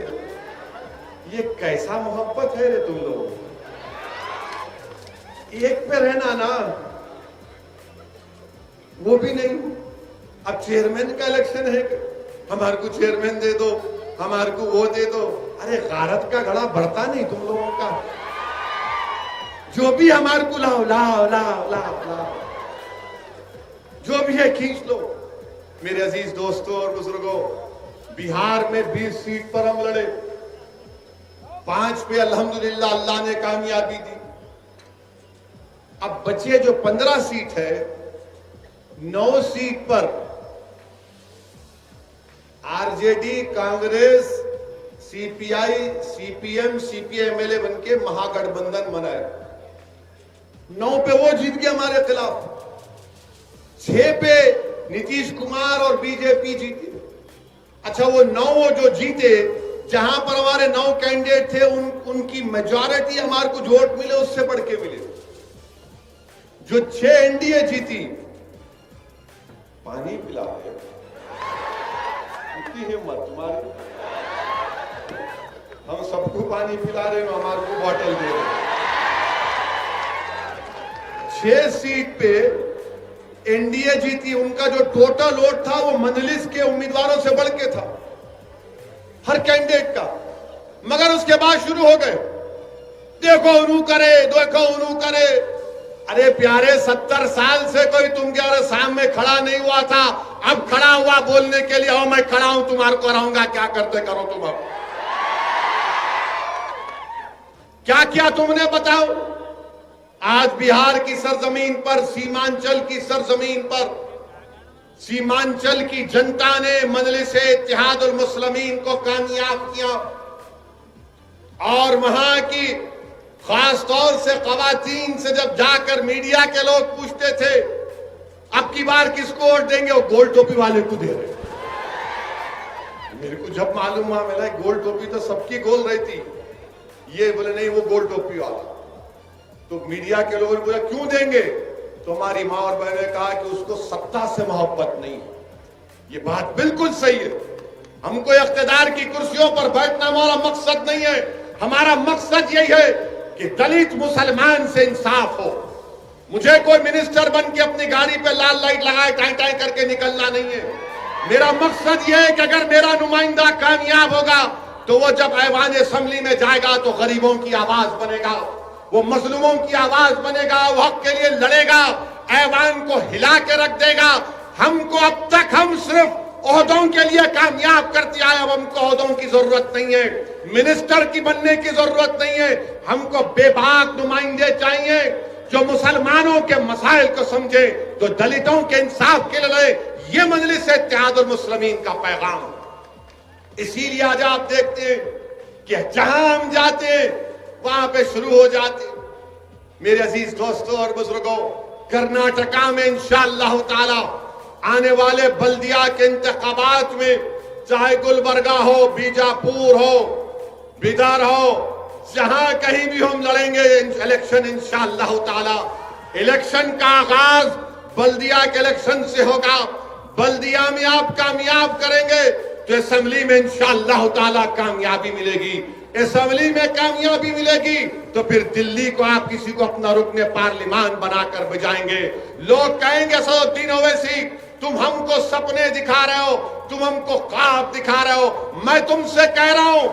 ये कैसा मोहब्बत है रे तुम लोग? एक पे रहना ना, वो भी नहीं। अब चेयरमैन का इलेक्शन है, हमारे को चेयरमैन दे दो, हमारे को वो दे दो। अरे गारत का घड़ा बढ़ता नहीं तुम लोगों का? जो भी हमारे को लाओ लाओ लाओ लाओ लाओ, जो भी है खींच लो। मेरे अजीज दोस्तों और बुजुर्गों, बिहार में 20 सीट पर हम लड़े, 5 पे अल्हम्दुलिल्लाह अल्लाह ने कामयाबी दी। अब बचे जो 15 सीट है, 9 सीट पर आरजेडी, कांग्रेस, सीपीआई, सीपीएम, सीपीएमएलए बनके महागठबंधन बनाए। 9 पे वो जीत गए हमारे खिलाफ, 6 पे नीतीश कुमार और बीजेपी जीती। अच्छा, वो 9 जो जीते, जहां पर हमारे 9 कैंडिडेट थे, उनकी मेजॉरिटी हमारे को वोट मिले, उससे बढ़ के मिले। जो 6 एनडीए जीती, पानी पिला रहे, इतनी हिम्मत तुम्हारी। हम सबको पानी पिला रहे हो, हमारे को बॉटल दे रहे। 6 सीट पे एनडीए जीती, उनका जो टोटल वोट था वो मजलिस के उम्मीदवारों से बढ़ के था, हर कैंडिडेट का। मगर उसके बाद शुरू हो गए, देखो उन्हों करे, देखो उन्हों करे। अरे प्यारे, 70 साल से कोई तुम्हारे सामने खड़ा नहीं हुआ था, अब खड़ा हुआ बोलने के लिए, मैं खड़ा हूं, तुम्हारे को रहूंगा, क्या करते करो तुम। अब क्या किया तुमने बताओ? आज बिहार की सरजमीन पर, सीमांचल की सरजमीन पर, सीमांचल की जनता ने मजलिस-ए-इत्तेहादुल मुस्लिमीन को कामयाब किया और वहां की खास तौर से खवातीन से जब जाकर मीडिया के लोग पूछते थे अब की बार किसको वोट देंगे, वो गोल टोपी वाले को दे रहे। मेरे को जब मालूम हुआ, मिला गोल टोपी तो सबकी गोल रहती, ये बोले नहीं वो गोल टोपी वाला। तो मीडिया के लोगों ने बोला क्यों देंगे? तो हमारी मां और बहन ने कहा कि उसको सत्ता से मोहब्बत नहीं है। ये बात बिल्कुल सही है। हमको इख्तिदार की कुर्सियों पर बैठना हमारा मकसद नहीं है। हमारा मकसद यही है कि दलित मुसलमान से इंसाफ हो। मुझे कोई मिनिस्टर बन के अपनी गाड़ी पे लाल लाइट लगाए टाई टाई करके निकलना नहीं है। मेरा मकसद यह है कि अगर मेरा नुमाइंदा कामयाब होगा तो वो जब ऐवान असेंबली में जाएगा तो गरीबों की आवाज बनेगा, वो मजलूमों की आवाज बनेगा, वो हक के लिए लड़ेगा, ऐवान को हिला के रख देगा। हमको अब तक हम सिर्फ ओहदों के लिए कामयाब करते आए, अब हमको ओहदों की जरूरत नहीं है, मिनिस्टर की बनने की जरूरत नहीं है। हमको बेबाक नुमाइंदे चाहिए जो मुसलमानों के मसाइल को समझे, जो दलितों के इंसाफ के लिए लड़े। ये मजलिस-ए-इत्तेहादुल मुस्लिमीन का पैगाम। इसीलिए आज आप देखते हैं कि जहां हम जाते हैं वहां पे शुरू हो जाते। मेरे अजीज दोस्तों और बुजुर्गों, कर्नाटका में इंशाअल्लाह ताला आने वाले बल्दिया के इंतखाबात में, चाहे गुलबर्गा हो, बीजापुर हो, बिदर हो, जहां कहीं भी हम लड़ेंगे इलेक्शन इंशाअल्लाह ताला। इलेक्शन का आगाज बल्दिया के इलेक्शन से होगा। बल्दिया में आप कामयाब करेंगे तो असेंबली में इंशाअल्लाह ताला कामयाबी मिलेगी। असेंबली में कामयाबी मिलेगी तो फिर दिल्ली को आप किसी को अपना रुकने पार्लिमान बनाकर बजाएंगे। लोग कहेंगे सदुद्दीन ओवैसी तुम हमको सपने दिखा रहे हो, तुम हमको ख्वाब दिखा रहे हो। मैं तुमसे कह रहा हूं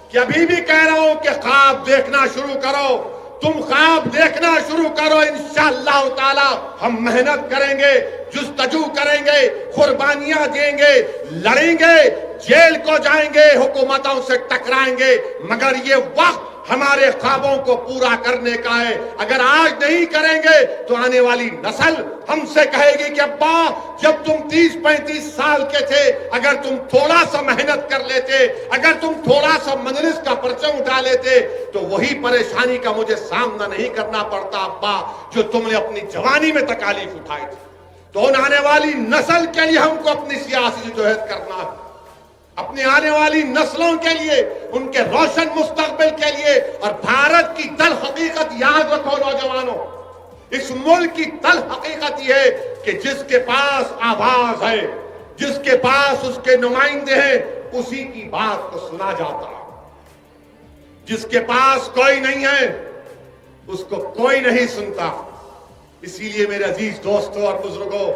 कि अभी भी कह रहा हूं कि ख्वाब देखना शुरू करो। तुम ख्वाब देखना शुरू करो, इंशाअल्लाह ताला हम मेहनत करेंगे, जुस्तजू करेंगे, कुर्बानियां देंगे, लड़ेंगे, जेल को जाएंगे, हुकूमतों से टकराएंगे, मगर ये वक्त हमारे ख्वाबों को पूरा करने का है। अगर आज नहीं करेंगे तो आने वाली नस्ल हमसे कहेगी कि अब्बा जब तुम 30-35 साल के थे, अगर तुम थोड़ा सा मेहनत कर लेते, अगर तुम थोड़ा सा मजलिस का परचम उठा लेते तो वही परेशानी का मुझे सामना नहीं करना पड़ता अब्बा जो तुमने अपनी जवानी में तकालीफ उठाई थी। तो आने वाली नस्ल के लिए हमको अपनी सियासी जदोजहद करना है, अपनी आने वाली नस्लों के लिए, उनके रोशन मुस्तकबिल के लिए। और भारत की तल हकीकत याद रखो नौजवानों, इस मुल्क की तल हकीकत यह है कि जिसके पास आवाज है, जिसके पास उसके नुमाइंदे हैं, उसी की बात को सुना जाता। जिसके पास कोई नहीं है उसको कोई नहीं सुनता। इसीलिए मेरे अजीज दोस्तों और बुजुर्गों,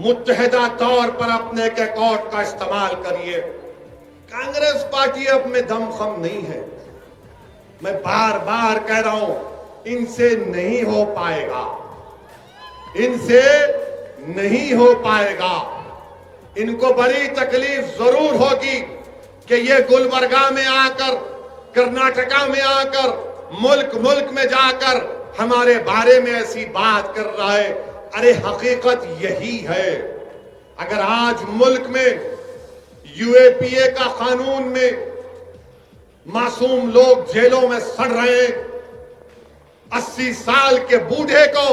मुत्तहिदा तौर पर अपने एक अकाउंट का इस्तेमाल करिए। कांग्रेस पार्टी अब में दमखम नहीं है। मैं बार बार कह रहा हूं, इनसे नहीं हो पाएगा, इनसे नहीं हो पाएगा। इनको बड़ी तकलीफ जरूर होगी कि ये गुलबर्गा में आकर, कर्नाटका में आकर, मुल्क मुल्क में जाकर हमारे बारे में ऐसी बात कर रहा है। अरे हकीकत यही है। अगर आज मुल्क में यूएपीए का कानून में मासूम लोग जेलों में सड़ रहे हैं, 80 साल के बूढ़े को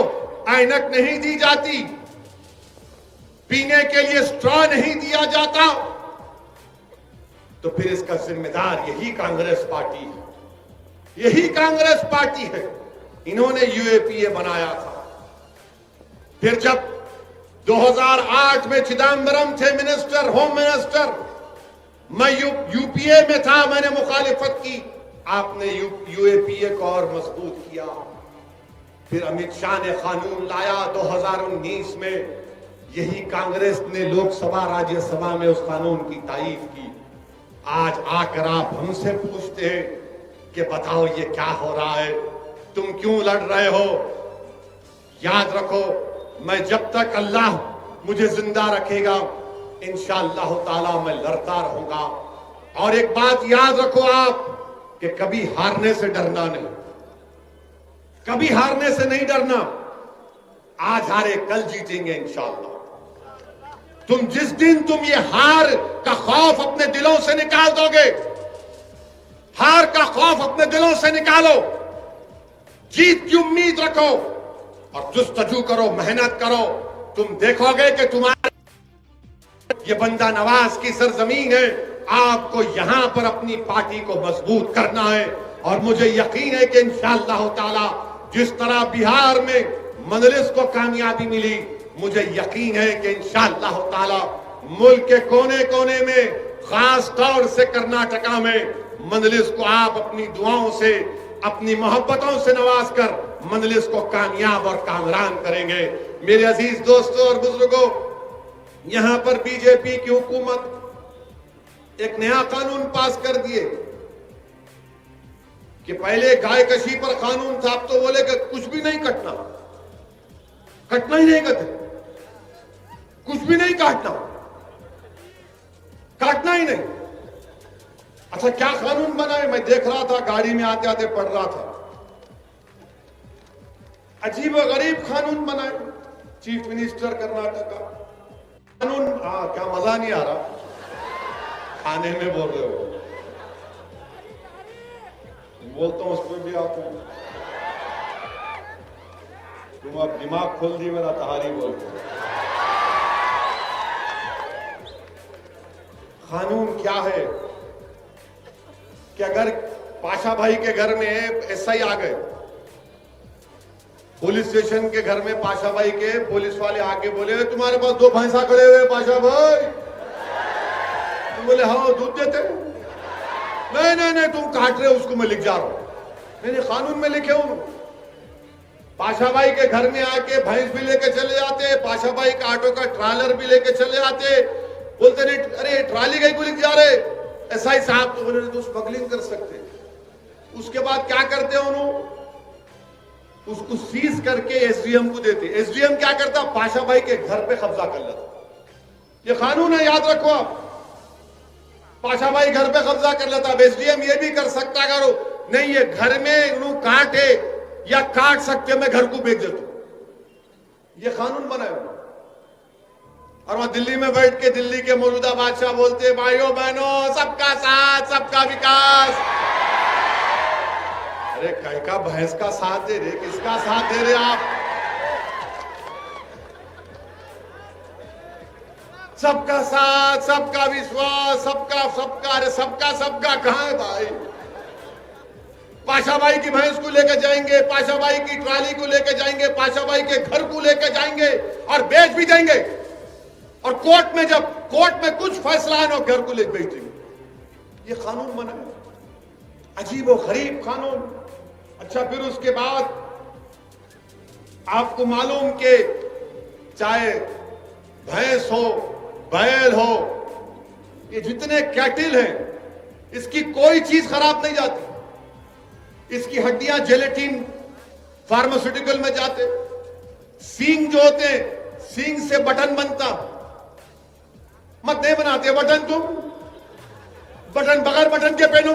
ऐनक नहीं दी जाती, पीने के लिए स्ट्रॉ नहीं दिया जाता, तो फिर इसका जिम्मेदार यही कांग्रेस पार्टी है, यही कांग्रेस पार्टी है। इन्होंने यूएपीए बनाया था। फिर जब 2008 में चिदम्बरम थे मिनिस्टर, होम मिनिस्टर, मैं यूपीए में था, मैंने मुखालिफत की, आपने यूएपीए को और मजबूत किया। फिर अमित शाह ने कानून लाया 2019 में, यही कांग्रेस ने लोकसभा राज्यसभा में उस कानून की तारीफ की। आज आकर आप हमसे पूछते हैं कि बताओ ये क्या हो रहा है, तुम क्यों लड़ रहे हो? याद रखो, मैं जब तक अल्लाह मुझे जिंदा रखेगा इंशाअल्लाह ताला मैं लड़ता रहूंगा। और एक बात याद रखो आप कि कभी हारने से डरना नहीं। कभी हारने से नहीं डरना। आज हारे कल जीतेंगे इंशाअल्लाह। जिस दिन तुम ये हार का खौफ अपने दिलों से निकाल दोगे, हार का खौफ अपने दिलों से निकालो, जीत की उम्मीद रखो और जुस्तजू करो, मेहनत करो, तुम देखोगे कि तुम्हारे ये बंदा नवाज की सरजमीन है। आपको यहां पर अपनी पार्टी को मजबूत करना है और मुझे यकीन है कि इंशाअल्लाह ताला जिस तरह बिहार में मजलिस को कामयाबी मिली, मुझे यकीन है कि इंशाअल्लाह ताला मुल्क के कोने कोने में, खास तौर से कर्नाटका में मजलिस को आप अपनी दुआओं से, अपनी मोहब्बतों से नवाज कर मजलिस को कामयाब और कामरान करेंगे। मेरे अजीज दोस्तों और बुजुर्गों, यहां पर बीजेपी की हुकूमत एक नया कानून पास कर दिए कि पहले गाय कशी पर कानून था, अब तो बोले कि कुछ भी नहीं कटना, कटना ही नहीं कहते, कुछ भी नहीं काटना, काटना ही नहीं। अच्छा, क्या कानून बनाए? मैं देख रहा था, गाड़ी में आते आते पढ़ रहा था, अजीब और गरीब कानून बनाए। चीफ मिनिस्टर कर्नाटक का कानून, क्या मजा नहीं आ रहा? खाने में बोल रहे हो, बोलता हूं उस पर भी आते हैं। तुम अब दिमाग खोल दी मेरा, तहारी बोलते हो। कानून क्या है कि अगर पाशा भाई के घर में एसआई आ गए, पुलिस स्टेशन के घर में पाशा भाई के पुलिस वाले आके बोले तुम्हारे पास 2 भैंसा खड़े हुए पाशा भाई, तुम बोले हाँ दूध देते, नहीं नहीं नहीं तुम काट रहे हो उसको, मैं लिख जा रहा हूं। नहीं नहीं, कानून में लिखे हूं। पाशा भाई के घर में आके भैंस भी लेके चले जाते, पाशा भाई का ऑटो का ट्रालर भी लेके चले आते, बोलते नहीं अरे ट्राली गई को लिख जा रहे एसआई साहब, तो बोले तो स्मगलिंग कर सकते। उसके बाद क्या करते हैं उन्होंने, उसको सीज करके एसडीएम को देते। एसडीएम क्या करता, पाशा भाई के घर पे कब्जा कर लेता। ये कानून है, याद रखो आप। पाशा भाई घर पे कब्जा कर लेता। अब एसडीएम ये भी कर सकता, करो नहीं ये घर में उन्होंने काटे या काट सकते, मैं घर को बेच देता हूं। ये कानून बनाया। और वहां दिल्ली में बैठ के दिल्ली के मौजूदा बादशाह बोलते भाइयों बहनों सबका साथ सबका विकास। अरे कहीं का भैंस का साथ दे रहे, किसका साथ दे रहे आप? सबका साथ सबका विश्वास, सबका सबका, अरे सबका सबका कहां है भाई? पाशा भाई की भैंस को लेकर जाएंगे, पाशा भाई की ट्राली को लेकर जाएंगे, पाशा भाई के घर को लेकर जाएंगे और बेच भी देंगे। और कोर्ट में जब कोर्ट में कुछ फैसला है ना, घर को लेकर बेच देंगे। ये कानून बना, अजीब और गरीब कानून। अच्छा, फिर उसके बाद आपको मालूम कि चाहे भैंस हो बैल हो, ये जितने कैटिल हैं, इसकी कोई चीज खराब नहीं जाती। इसकी हड्डियां जेलेटिन फार्मास्यूटिकल में जाते। सींग जो होते हैं, सींग से बटन बनता, मत नहीं बनाते बटन। तुम बटन बगैर बटन के पहनो,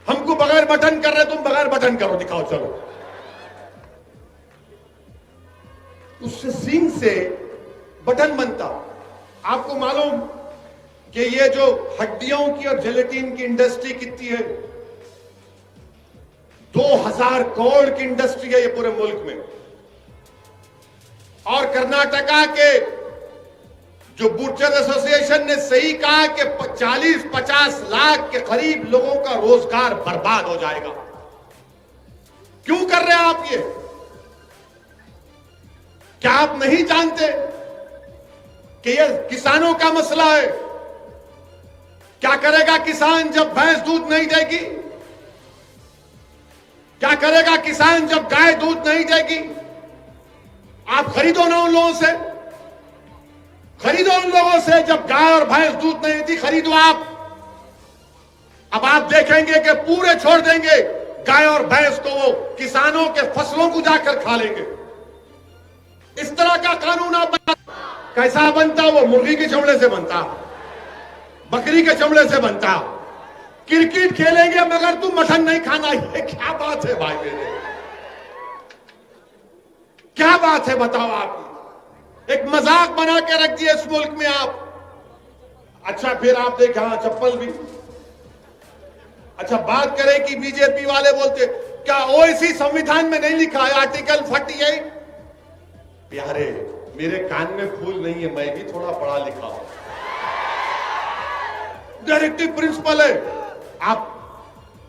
हमको बगैर बटन कर रहे, तुम बगैर बटन करो, दिखाओ चलो। उससे सींग से बटन बनता। आपको मालूम कि ये जो हड्डियों की और जेलेटिन की इंडस्ट्री कितनी है? 2000 करोड़ की इंडस्ट्री है ये पूरे मुल्क में। और कर्नाटका के जो बूचर एसोसिएशन ने सही कहा कि 40-50 लाख के करीब लोगों का रोजगार बर्बाद हो जाएगा। क्यों कर रहे हैं आप ये? क्या आप नहीं जानते कि ये किसानों का मसला है? क्या करेगा किसान जब भैंस दूध नहीं देगी? क्या करेगा किसान जब गाय दूध नहीं देगी? आप खरीदो ना उन लोगों से, खरीदो उन लोगों से जब गाय और भैंस दूध नहीं देती, खरीदो आप। अब आप देखेंगे कि पूरे छोड़ देंगे गाय और भैंस को, वो किसानों के फसलों को जाकर खा लेंगे। इस तरह का कानून आप बना, कैसा बनता? वो मुर्गी के चमड़े से बनता, बकरी के चमड़े से बनता, क्रिकेट खेलेंगे मगर तू मटन नहीं खाना। ये क्या बात है भाई मेरे, क्या बात है बताओ आप। एक मजाक बना के रख दिया इस मुल्क में आप। अच्छा फिर आप देखें, हाँ चप्पल भी। अच्छा बात करें कि बीजेपी वाले बोलते क्या ओवैसी संविधान में नहीं लिखा है आर्टिकल 48? प्यारे मेरे कान में फूल नहीं है, मैं भी थोड़ा पढ़ा लिखा हूं। डायरेक्टिव प्रिंसिपल है। आप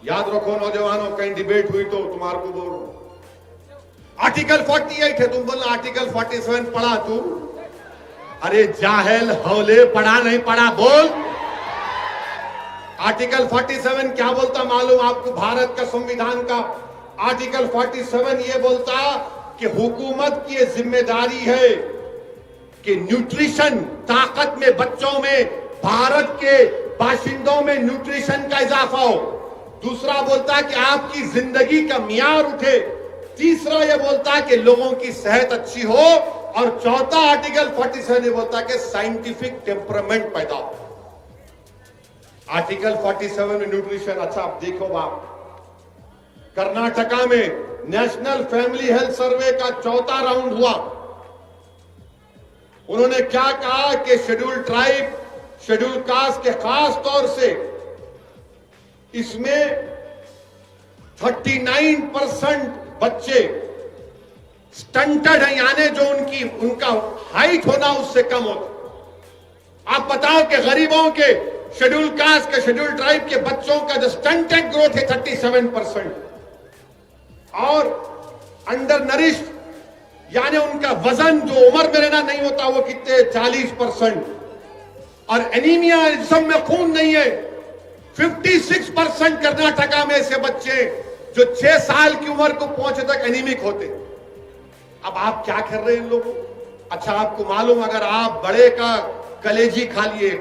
याद रखो नौजवानों, कहीं डिबेट हुई तो तुम्हारे को बोलो आर्टिकल 48 है, तुम बोलना आर्टिकल 47 पढ़ा तू। अरे जाहिल हौले, पढ़ा नहीं पढ़ा बोल। आर्टिकल 47 क्या बोलता मालूम आपको? भारत का संविधान का आर्टिकल 47 ये बोलता कि हुकूमत की जिम्मेदारी है कि न्यूट्रिशन, ताकत में, बच्चों में, भारत के बाशिंदों में न्यूट्रिशन का इजाफा हो। दूसरा बोलता कि आपकी जिंदगी का मियार उठे। तीसरा यह बोलता कि लोगों की सेहत अच्छी हो। और चौथा आर्टिकल 47 ये बोलता कि साइंटिफिक टेम्परामेंट पैदा हो। आर्टिकल 47 में न्यूट्रिशन। अच्छा आप देखो बाप, कर्नाटका में नेशनल फैमिली हेल्थ सर्वे का चौथा राउंड हुआ। उन्होंने क्या कहा कि शेड्यूल ट्राइब, शेड्यूल कास्ट के खास तौर से इसमें 39% बच्चे स्टंटेड हैं, यानी जो उनका हाइट होना उससे कम होता। आप बताओ कि गरीबों के, शेड्यूल कास्ट के, शेड्यूल ट्राइब के बच्चों का जो स्टंटेड ग्रोथ है 37%, और अंडर नरिश यानी उनका वजन जो उम्र में रहना नहीं होता वो कितने 40%, और एनीमिया, जिस्म में खून नहीं है 56% कर्नाटका में ऐसे बच्चे जो 6 साल की उम्र को पहुंचे तक एनीमिक होते। अब आप क्या कर रहे हैं इन लोगों? अच्छा आपको मालूम, अगर आप बड़े का कलेजी खा लिए,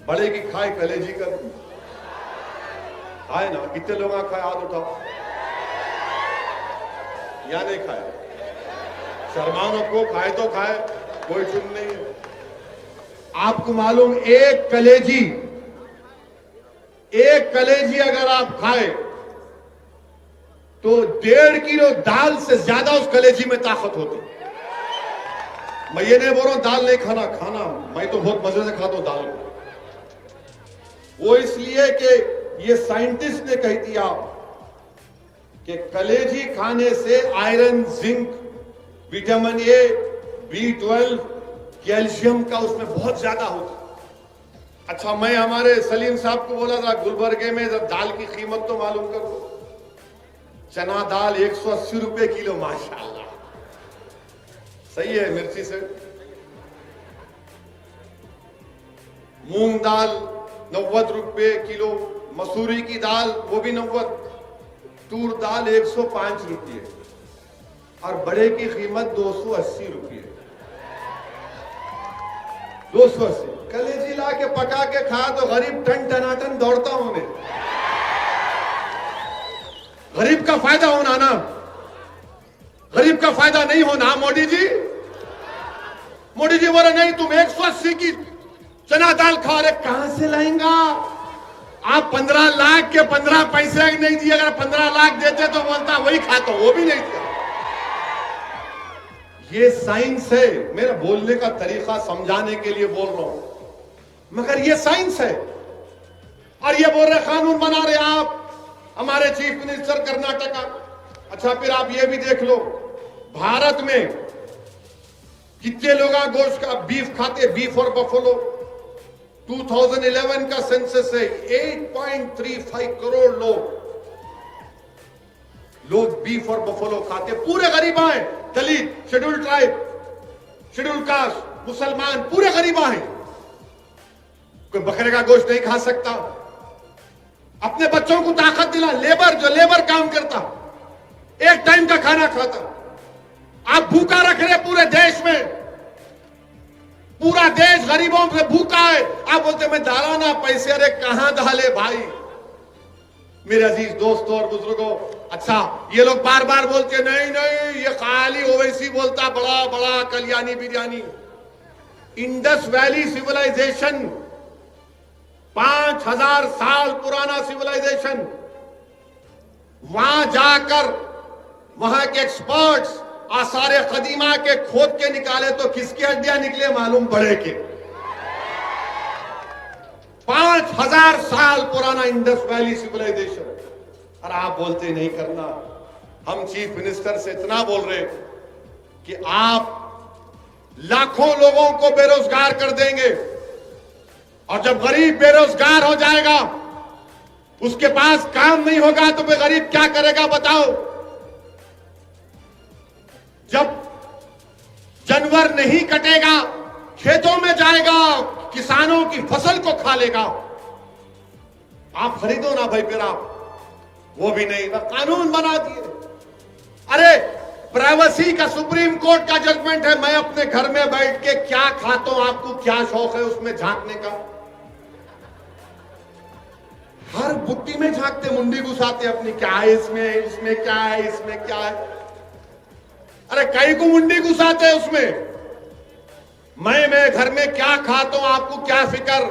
बड़े की खाए कलेजी का खाए ना, कितने लोग खाए? हाथ उठाओ। या नहीं खाए? शर्माओं को खाए तो खाए, कोई चुन नहीं है। आपको मालूम एक कलेजी अगर आप खाए तो 1.5 किलो दाल से ज्यादा उस कलेजी में ताकत होती। मैं ये नहीं बोल रहा हूं दाल नहीं खाना, मैं तो बहुत मजे से खाता हूं दाल को। वो इसलिए कि ये साइंटिस्ट ने कह दिया कि कलेजी खाने से iron, zinc, vitamin A, B12, calcium का उसमें बहुत ज्यादा होता। अच्छा मैं हमारे सलीम साहब को बोला था गुलबर्गे में जब दाल की कीमत तो मालूम करो। चना दाल 180 रुपए किलो, माशाल्लाह सही है मिर्ची से। मूंग दाल 90 रुपए किलो, मसूरी की दाल वो भी 90, तूर दाल 105 रुपये, और बड़े की कीमत 280 रुपये। 280 कलेजी ला के पका के खा तो गरीब टन टनाटन दौड़ता हूं मैं। गरीब का फायदा होना ना, गरीब का फायदा नहीं होना। मोदी जी बोले नहीं तुम 180 की चना दाल खा रहे, कहां से लाएंगा आप? 15 लाख के 15 पैसे नहीं दिए। अगर 15 लाख देते तो बोलता वही खाता, वो भी नहीं दिया। ये साइंस है, मेरा बोलने का तरीका समझाने के लिए बोल रहा हूं, मगर ये साइंस है। और ये बोल रहे कानून बना रहे आप, हमारे चीफ मिनिस्टर कर्नाटका। अच्छा फिर आप ये भी देख लो भारत में कितने लोग गोश्त का बीफ खाते, बीफ और बफलो। 2011 का सेंसस है 8.35 करोड़ लोग बीफ और बफलो खाते। पूरे गरीबा हैं, दलित, शेड्यूल ट्राइब, शेड्यूल कास्ट, मुसलमान, पूरे गरीबा हैं। कोई बकरे का गोश्त नहीं खा सकता। अपने बच्चों को ताकत दिला, जो लेबर काम करता, एक टाइम का खाना खाता। आप भूखा रख रहे पूरे देश में, पूरा देश गरीबों से भूखा है। आप बोलते मैं डाला ना पैसे, अरे कहां डाले भाई? मेरे अजीज दोस्तों और बुजुर्गों, अच्छा ये लोग बार बार बोलते नहीं ये खाली ओवैसी बोलता बड़ा बड़ा कल्याणी बिरयानी। इंडस वैली सिविलाइजेशन 5000 साल पुराना सिविलाइजेशन, वहां जाकर वहां के एक्सपर्ट्स आसारे कदीमा के खोद के निकाले तो किसकी हड्डियां निकले मालूम पड़े के 5000 साल पुराना इंडस वैली सिविलाइजेशन। और आप बोलते नहीं करना। हम चीफ मिनिस्टर से इतना बोल रहे कि आप लाखों लोगों को बेरोजगार कर देंगे, और जब गरीब बेरोजगार हो जाएगा, उसके पास काम नहीं होगा, तो वे गरीब क्या करेगा बताओ? जब जानवर नहीं कटेगा, खेतों में जाएगा, किसानों की फसल को खा लेगा। आप खरीदो ना भाई, फिर आप वो भी नहीं, कानून बना दिए। अरे प्राइवेसी का सुप्रीम कोर्ट का जजमेंट है, मैं अपने घर में बैठ के क्या खाता हूं, आपको क्या शौक है उसमें झांकने का? हर बुट्टी में झांकते, मुंडी घुसाते अपनी, क्या है इसमें, इसमें क्या है, इसमें क्या है। अरे कई को मुंडी घुसाते हैं उसमें। मैं घर में क्या खाता हूं, आपको क्या फिक्र?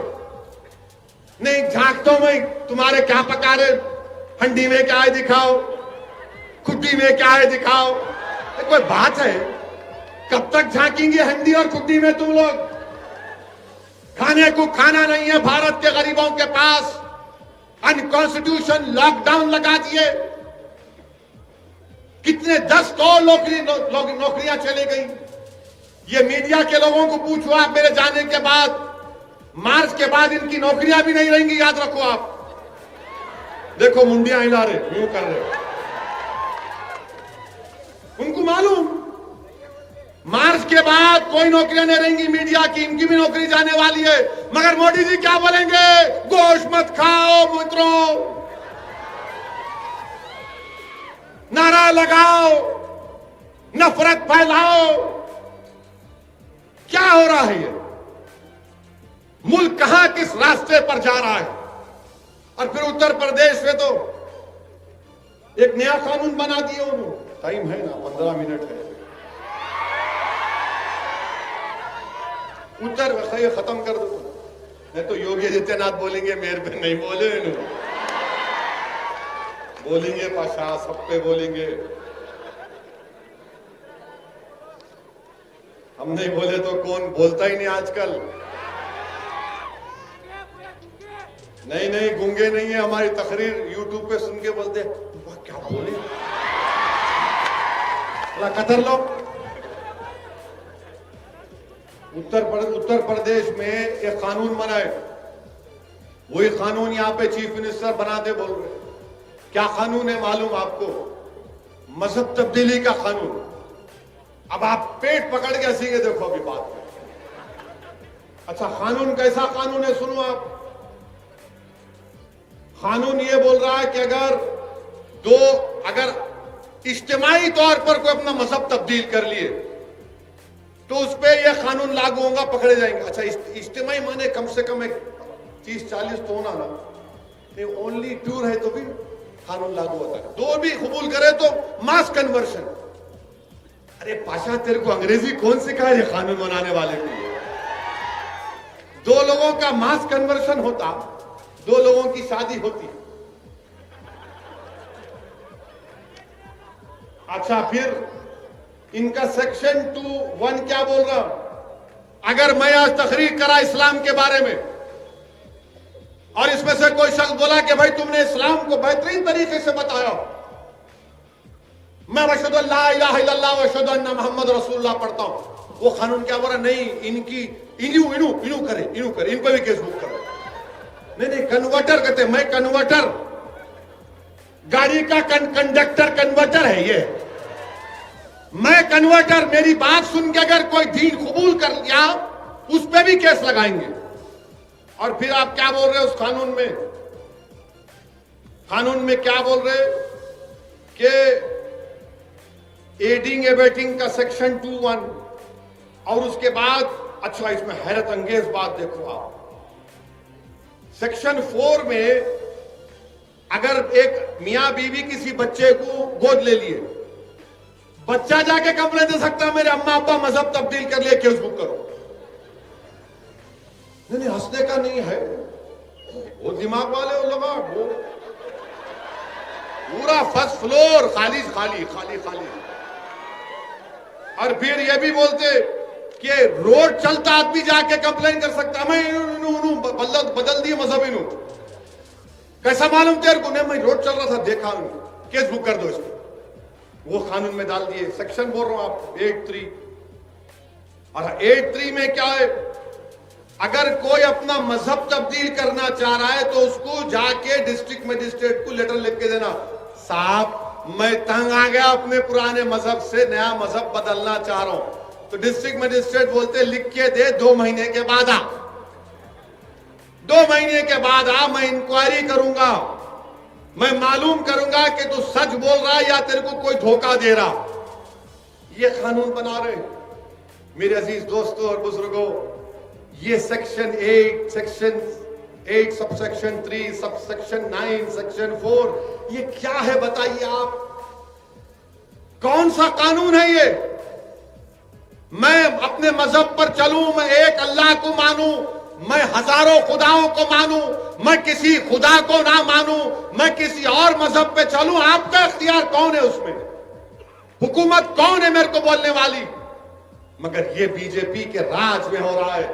नहीं झांकता हूं मैं, तुम्हारे क्या पका रहे, हंडी में क्या है दिखाओ, खुड्डी में क्या है दिखाओ। कोई बात है? कब तक झांकेंगे हंडी और खुड्डी में तुम लोग? खाने को खाना नहीं है भारत के गरीबों के पास। अनकॉन्स्टिट्यूशन लॉकडाउन लगा दिए, कितने 10 करोड़ नौकरियां चली गई। ये मीडिया के लोगों को पूछो आप, मेरे जाने के बाद, मार्च के बाद इनकी नौकरियां भी नहीं रहेंगी, याद रखो आप। देखो मुंडियां हिला रहे, यूं कर रहे, उनको मालूम मार्च के बाद कोई नौकरियां नहीं रहेंगी मीडिया की, इनकी भी नौकरी जाने वाली है। मगर मोदी जी क्या बोलेंगे? गोश्त मत खाओ मित्रों, नारा लगाओ, नफरत फैलाओ। क्या हो रहा है ये? मुल्क कहां किस रास्ते पर जा रहा है? और फिर उत्तर प्रदेश में तो एक नया कानून बना दिया उन्होंने। टाइम है ना, 15 मिनट है। उत्तर खत्म कर दो, नहीं तो योगी आदित्यनाथ बोलेंगे मेरे पे नहीं बोले, बोलेंगे पाशा, सब पे बोलेंगे। हम नहीं बोले तो कौन बोलता ही नहीं आजकल। नहीं गूंगे नहीं है, हमारी तकरीर यूट्यूब पे सुन के बोलते क्या बोले, कतर लो। उत्तर प्रदेश में एक कानून बनाए, वही कानून यहां पे चीफ मिनिस्टर बनाते बोल रहे। क्या कानून है मालूम आपको? मजहब तब्दीली का कानून। अब आप पेट पकड़ के हंसीगे, देखो अभी बात में। अच्छा कानून कैसा कानून है सुनो आप। कानून ये बोल रहा है कि अगर इज्तिमाई तौर पर कोई अपना मजहब तब्दील कर लिए तो उस पर यह कानून लागू होगा, पकड़े जाएंगे। अच्छा इज्तिमाई माने कम से कम एक 30-40 तो होना ना, नहीं ओनली टूर है तो भी कानून लागू होता है। 2 भी कबूल करे तो मास कन्वर्शन। अरे पाशा तेरे को अंग्रेजी कौन सिखाए ये कानून बनाने वाले को? 2 लोगों का मास कन्वर्शन होता, 2 लोगों की शादी होती। अच्छा फिर इनका सेक्शन 2(1) क्या बोल रहा? अगर मैं आज तकरीर करा इस्लाम के बारे में और इसमें से कोई शख्स बोला कि भाई तुमने इस्लाम को बेहतरीन तरीके से बताया, मैं अशहदु अल्ला इलाहा इल्लल्लाह व अशहदु अन्ना मुहम्मद रसूलुल्लाह पढ़ता हूं, वो कानून क्या बोल रहा? नहीं इनकी इनू करे, इन पर भी केस बुक करो। नहीं कन्वर्टर कहते, मैं कन्वर्टर, गाड़ी का कंडक्टर कन्वर्टर है ये, मैं कन्वर्टर। मेरी बात सुन के अगर कोई दीन कबूल कर लिया उस पे भी केस लगाएंगे। और फिर आप क्या बोल रहे हो उस कानून में? कानून में क्या बोल रहे कि एडिंग एबेटिंग का सेक्शन 2(1) और उसके बाद अच्छा इसमें हैरत अंगेज बात देखो आप, सेक्शन 4 में अगर एक मियां बीवी किसी बच्चे को गोद ले लिए, बच्चा जाके कंप्लेंट दे सकता है मेरे अम्मा अब्बा मजहब तब्दील कर लिए, केस बुक करो। नहीं हंसने का नहीं है, वो दिमाग वाले वो लोग वो पूरा फर्स्ट फ्लोर खाली खाली खाली खाली। और फिर ये भी बोलते कि रोड चलता आदमी जाके कंप्लेन कर सकता, मैं बदल दिए मजहब इनू। कैसा मालूम तेरे को? नहीं, मैं रोड चल रहा था देखा, केस बुक कर दो इसको। वो कानून में डाल दिए। सेक्शन बोल रहा हूं आप 83। और 83 में क्या है, अगर कोई अपना मजहब तब्दील करना चाह रहा है तो उसको जाके डिस्ट्रिक्ट मजिस्ट्रेट को लेटर लिख के देना, साहब मैं तंग आ गया अपने पुराने मजहब से, नया मजहब बदलना चाह रहा हूं। तो डिस्ट्रिक्ट मजिस्ट्रेट बोलते लिख के दे, 2 महीने के बाद आ, 2 महीने के बाद आ, मैं इंक्वायरी करूंगा, मैं मालूम करूंगा कि तू सच बोल रहा है या तेरे को कोई धोखा दे रहा। ये कानून बना रहे मेरे अजीज दोस्तों और बुजुर्गों। ये सेक्शन 8 सबसेक्शन 3 सबसेक्शन 9 सेक्शन 4 ये क्या है बताइए आप? कौन सा कानून है ये? मैं अपने मजहब पर चलूं, मैं एक अल्लाह को मानूं, मैं हजारों खुदाओं को मानूं, मैं किसी खुदा को ना मानूं, मैं किसी और मजहब पे चलूं, आपका इख्तियार कौन है उसमें? हुकूमत कौन है मेरे को बोलने वाली? मगर ये बीजेपी के राज में हो रहा है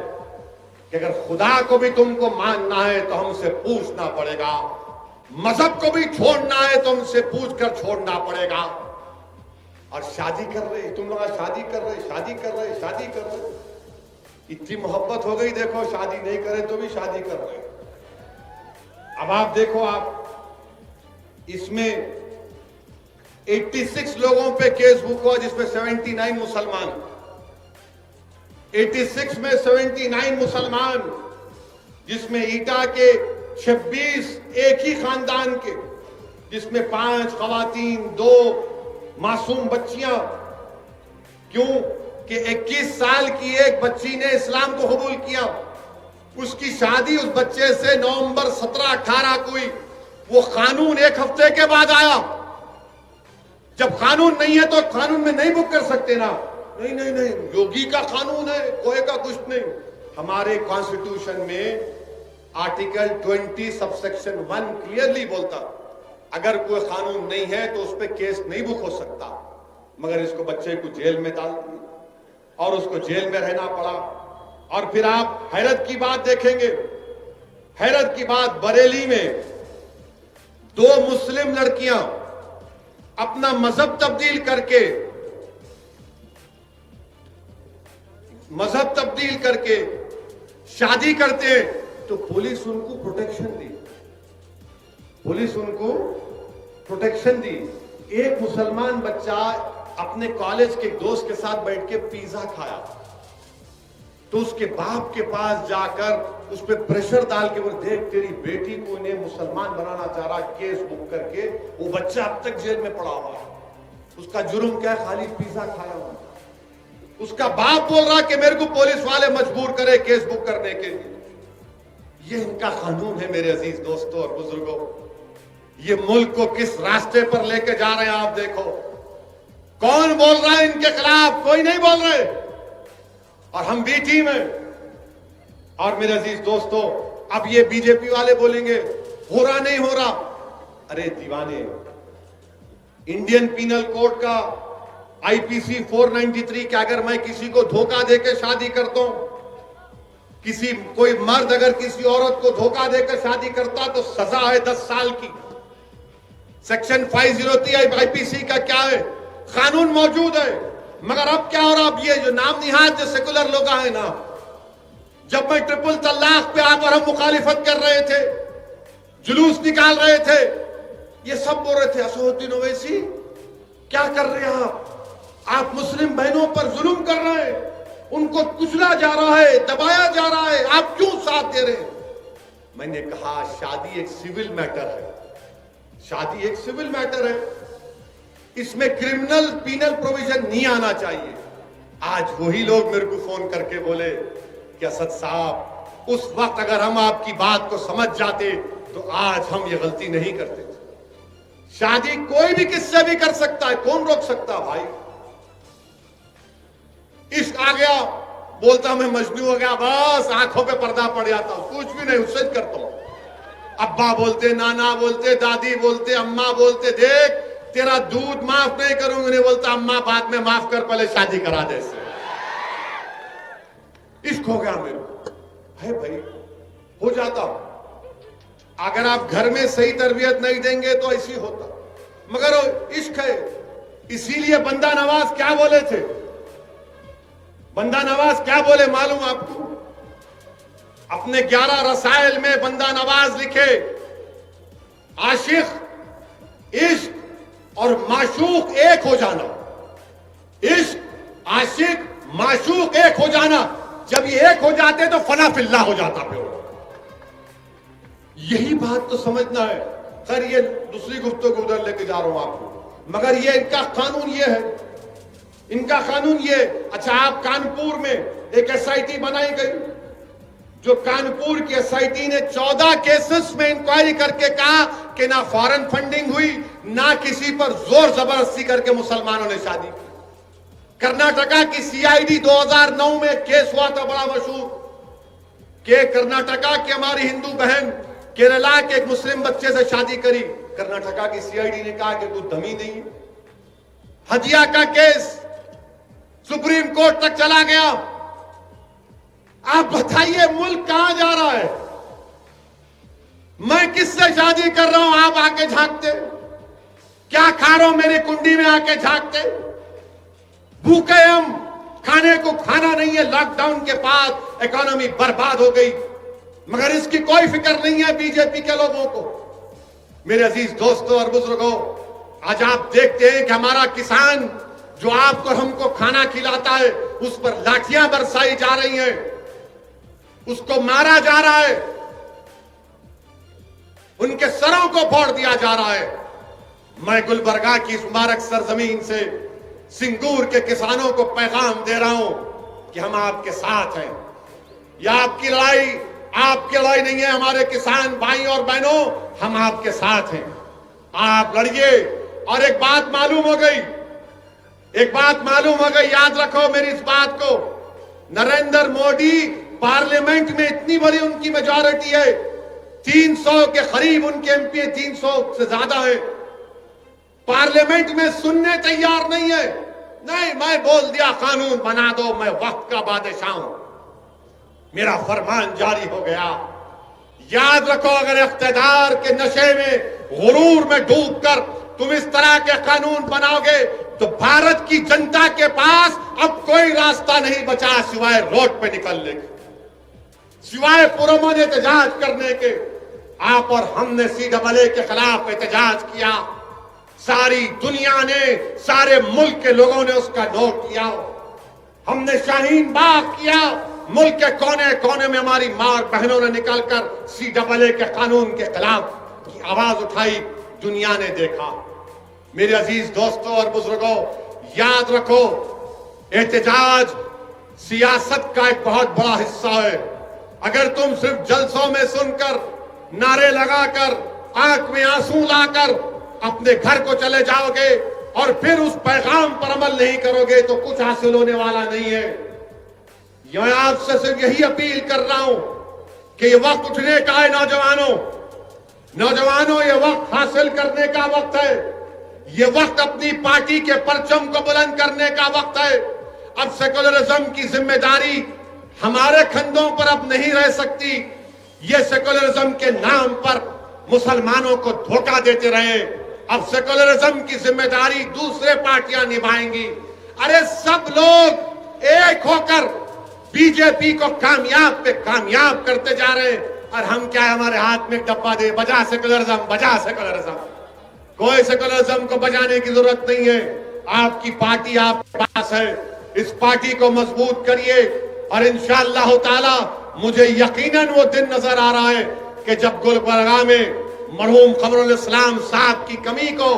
कि अगर खुदा को भी तुमको मानना है तो हमसे पूछना पड़ेगा, मजहब को भी छोड़ना है तो हमसे पूछ कर छोड़ना पड़ेगा। और शादी कर रहे, तुम लोग शादी कर रहे, शादी कर रहे, शादी कर रहे, इतनी मोहब्बत हो गई, देखो शादी नहीं करे तो भी शादी कर रहे। अब आप देखो, आप इसमें 86 लोगों पे केस बुक हुआ जिसमें 79 मुसलमान, 86 में 79 मुसलमान, जिसमें ईटा के 26 एक ही खानदान के, जिसमें 5 खवातीन, 2 मासूम बच्चियां। क्यों कि 21 साल की एक बच्ची ने इस्लाम को कबूल किया, उसकी शादी उस बच्चे से नवंबर 17-18 को हुई। वो कानून 1 हफ्ते के बाद आया। जब कानून नहीं है तो कानून में नहीं बुक कर सकते ना। नहीं नहीं नहीं, योगी का कानून है, कोई का कुछ नहीं। हमारे कॉन्स्टिट्यूशन में आर्टिकल 20 सबसेक्शन 1 क्लियरली बोलता, अगर कोई कानून नहीं है तो उस पर केस नहीं बुक हो सकता। मगर इसको बच्चे को जेल में डाल दिया और उसको जेल में रहना पड़ा। और फिर आप हैरत की बात देखेंगे, हैरत की बात, बरेली में 2 मुस्लिम लड़कियां अपना मजहब तब्दील करके शादी करते हैं तो पुलिस उनको प्रोटेक्शन दी, पुलिस उनको प्रोटेक्शन दी। एक मुसलमान बच्चा अपने कॉलेज के दोस्त के साथ बैठ के पिज्जा खाया तो उसके बाप के पास जाकर उस पर प्रेशर डाल के बोले, देख तेरी बेटी को इन्हें मुसलमान बनाना चाह रहा, केस बुक करके। वो बच्चा अब तक जेल में पड़ा हुआ है। उसका जुर्म क्या? खाली पिज्जा खाया हुआ। उसका बाप बोल रहा कि मेरे को पुलिस वाले मजबूर करे केस बुक करने के लिए। ये इनका कानून है मेरे अजीज दोस्तों और बुजुर्गों। ये मुल्क को किस रास्ते पर लेके जा रहे हैं आप देखो। कौन बोल रहा है इनके खिलाफ? कोई नहीं बोल रहे। और हम भी टीम है। और मेरे अजीज दोस्तों, अब ये बीजेपी वाले बोलेंगे हो रहा नहीं हो रहा। अरे दीवाने, इंडियन पीनल कोड का आईपीसी 493 के अगर मैं किसी को धोखा देकर शादी करता हूं, कोई मर्द अगर किसी औरत को धोखा देकर शादी करता तो सजा है 10 साल की। सेक्शन 503 आईपीसी का क्या है, कानून मौजूद है। मगर अब क्या हो रहा, अब ये जो नाम निहाद जो सेकुलर लोग हैं ना, जब मैं ट्रिपल तलाक पे आकर हम मुखालिफत कर रहे थे, जुलूस निकाल रहे थे, ये सब बोल रहे थे असदुद्दीन ओवैसी क्या कर रहे हैं आप मुस्लिम बहनों पर जुल्म कर रहे हैं, उनको कुचला जा रहा है, दबाया जा रहा है, आप क्यों साथ दे रहे हैं? मैंने कहा शादी एक सिविल मैटर है, शादी एक सिविल मैटर है, इसमें क्रिमिनल पीनल प्रोविजन नहीं आना चाहिए। आज वही लोग मेरे को फोन करके बोले कि असद साहब, उस वक्त अगर हम आपकी बात को समझ जाते तो आज हम ये गलती नहीं करते थे। शादी कोई भी किससे भी कर सकता है, कौन रोक सकता भाई? इश्क आ गया, बोलता मैं मजनू हो गया, बस आंखों पे पर्दा पड़ जाता हूं, कुछ भी नहीं, उससे करता हूं। अब्बा बोलते, नाना बोलते, दादी बोलते, अम्मा बोलते, देख तेरा दूध माफ नहीं करूंगा, नहीं बोलता अम्मा बाद में माफ कर, पहले शादी करा दे। इश्क हो गया मेरे है भाई, हो जाता। अगर आप घर में सही तरबियत नहीं देंगे तो ऐसी होता, मगर वो इश्क है। इसीलिए बंदा नवाज क्या बोले थे, बंदा नवाज क्या बोले मालूम आपको? अपने 11 रसायल में बंदा नवाज लिखे, आशिक, इश्क और माशूक एक हो जाना। इश्क, आशिक, माशूक एक हो जाना। जब ये एक हो जाते तो फना फिल्ला हो जाता। फिर यही बात तो समझना है। सर ये दूसरी गुफ्तगू उधर लेके जा रहा हूं आपको, मगर ये इनका कानून ये है, इनका कानून ये। अच्छा, आप कानपुर में एक एसआईटी बनाई गई, जो कानपुर की एसआईटी ने 14 केसेस में इंक्वायरी करके कहा कि ना फॉरेन फंडिंग हुई, ना किसी पर जोर जबरदस्ती करके मुसलमानों ने शादी की। कर्नाटका की सीआईडी 2009 में केस हुआ था बड़ा मशहूर, कि कर्नाटका की हमारी हिंदू बहन केरला के एक मुस्लिम बच्चे से शादी करी। कर्नाटका की सीआईडी ने कहा कि कुछ दमी नहीं है। हदिया का केस सुप्रीम कोर्ट तक चला गया। आप बताइए मुल्क कहां जा रहा है? मैं किससे शादी कर रहा हूं, आप आके झांकते? क्या खा रहा हूं मेरी कुंडी में आके झांकते? भूखे हम, खाने को खाना नहीं है। लॉकडाउन के बाद इकोनॉमी बर्बाद हो गई, मगर इसकी कोई फिक्र नहीं है बीजेपी के लोगों को। मेरे अजीज दोस्तों और बुजुर्गों, आज आप देखते हैं कि हमारा किसान जो आपको हमको खाना खिलाता है, उस पर लाठियां बरसाई जा रही हैं, उसको मारा जा रहा है, उनके सरों को फोड़ दिया जा रहा है। मैं गुलबर्गा की इस मुबारक सरजमीन से सिंगूर के किसानों को पैगाम दे रहा हूं कि हम आपके साथ हैं। यह आपकी लड़ाई नहीं है, हमारे किसान भाई और बहनों, हम आपके साथ हैं। आप लड़िए। और एक बात मालूम हो गई, याद रखो मेरी इस बात को। नरेंद्र मोदी पार्लियामेंट में इतनी बड़ी उनकी मेजॉरिटी है, 300 के करीब उनके एमपी, 300 से ज्यादा है, पार्लियामेंट में सुनने तैयार नहीं है। नहीं, मैं बोल दिया कानून बना दो, मैं वक्त का बादशाह हूं, मेरा फरमान जारी हो गया। याद रखो, अगर इख्तियार के नशे में, गुरूर में डूबकर तुम इस तरह के कानून बनाओगे तो भारत की जनता के पास अब कोई रास्ता नहीं बचा सिवाय रोड पे निकलने के, सिवाय पुरअमन एहतजाज करने के। आप और हमने CAA के खिलाफ एहतजाज किया, सारी दुनिया ने, सारे मुल्क के लोगों ने उसका नोट किया। हमने शाहीन बाग किया, मुल्क के कोने कोने में हमारी मां और बहनों ने निकलकर CAA के कानून के खिलाफ की आवाज उठाई, दुनिया ने देखा। मेरे अजीज दोस्तों और बुजुर्गों, याद रखो, एहतजाज सियासत का एक बहुत बड़ा हिस्सा है। अगर तुम सिर्फ जलसों में सुनकर, नारे लगाकर, आंख में आंसू लाकर अपने घर को चले जाओगे और फिर उस पैगाम पर अमल नहीं करोगे तो कुछ हासिल होने वाला नहीं है। मैं आपसे सिर्फ यही अपील कर रहा हूं कि ये वक्त उठने का है। नौजवानों, ये वक्त हासिल करने का वक्त है। ये वक्त अपनी पार्टी के परचम को बुलंद करने का वक्त है। अब सेकुलरिज्म की जिम्मेदारी हमारे कंधों पर अब नहीं रह सकती। ये सेकुलरिज्म के नाम पर मुसलमानों को धोखा देते रहे, अब सेकुलरिज्म की जिम्मेदारी दूसरे पार्टियां निभाएंगी। अरे सब लोग एक होकर बीजेपी को कामयाब पे कामयाब करते जा रहे हैं, और हम क्या, हमारे हाथ में डब्बा दे, बजा सेकुलरिज्म, बजा सेकुलरिज्म। कोई सेकुलरिज्म को बजाने की जरूरत नहीं है। आपकी पार्टी आपके पास है, इस पार्टी को मजबूत करिए। और इंशाअल्लाह ताला मुझे यकीनन वो दिन नजर आ रहा है कि जब गुलबर्गा में मरहूम कमरुल इस्लाम साहब की कमी को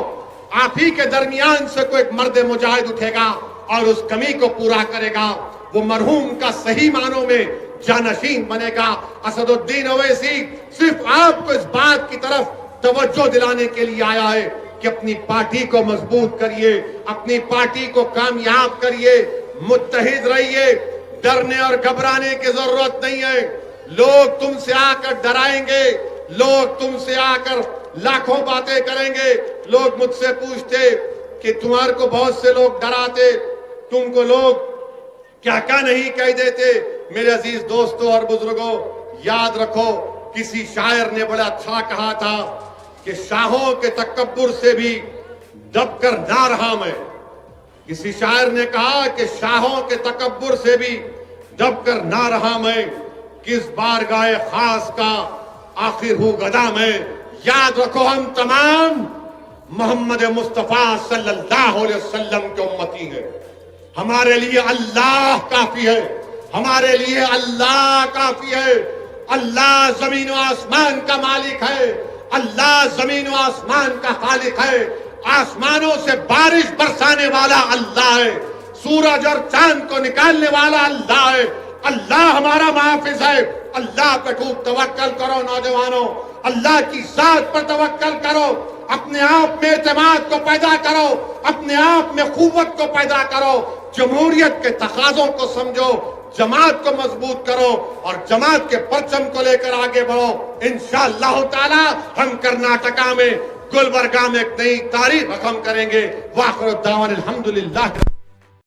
आप ही के दरमियान से कोई एक मर्द मुजाहिद उठेगा और उस कमी को पूरा करेगा। वो मरहूम का सही मानों में जानशीन बनेगा। असदुद्दीन ओवैसी सिर्फ आपको इस बात की तरफ तवज्जो दिलाने के लिए आया है कि अपनी पार्टी को मजबूत करिए, अपनी पार्टी को कामयाब करिए, मुत्तहिद रहिए। डरने और घबराने की जरूरत नहीं है। लोग तुमसे आकर डराएंगे, लोग तुमसे आकर लाखों बातें करेंगे। लोग मुझसे पूछते कि तुम्हारे को बहुत से लोग डराते, तुमको लोग क्या क्या नहीं कह देते। मेरे अजीज दोस्तों और बुजुर्गों, याद रखो, किसी शायर ने बड़ा अच्छा कहा था कि शाहों के तकब्बुर से भी दबकर ना रहा मैं। किसी शायर ने कहा कि शाहों के तकब्बुर से भी दबकर ना रहा मैं, किस बारगाह खास का आखिर हूं गदा मैं। याद रखो, हम तमाम मोहम्मद मुस्तफा सल्लल्लाहु अलैहि वसल्लम के उम्मती हैं। हमारे लिए अल्लाह काफी है, हमारे लिए अल्लाह काफी है। अल्लाह जमीन व आसमान का मालिक है, अल्लाह जमीन व आसमान का खालिक है। आसमानों से बारिश बरसाने वाला अल्लाह है, सूरज और चांद को निकालने वाला अल्लाह है। अल्लाह हमारा मुहाफिज है। अल्लाह पे खूब तवक्कल करो नौजवानों, अल्लाह की जात पर तवक्कल करो, अपने आप में एतमाद को पैदा करो, अपने आप में कुव्वत को पैदा करो, जमहूरियत के तकाजों को समझो, जमात को मजबूत करो और जमात के परचम को लेकर आगे बढ़ो। इंशाअल्लाह ताला हम कर्नाटका में गुलबर्गा में एक नई तारीख रकम करेंगे। वाखिर दावाना अल्हम्दुलिल्लाह।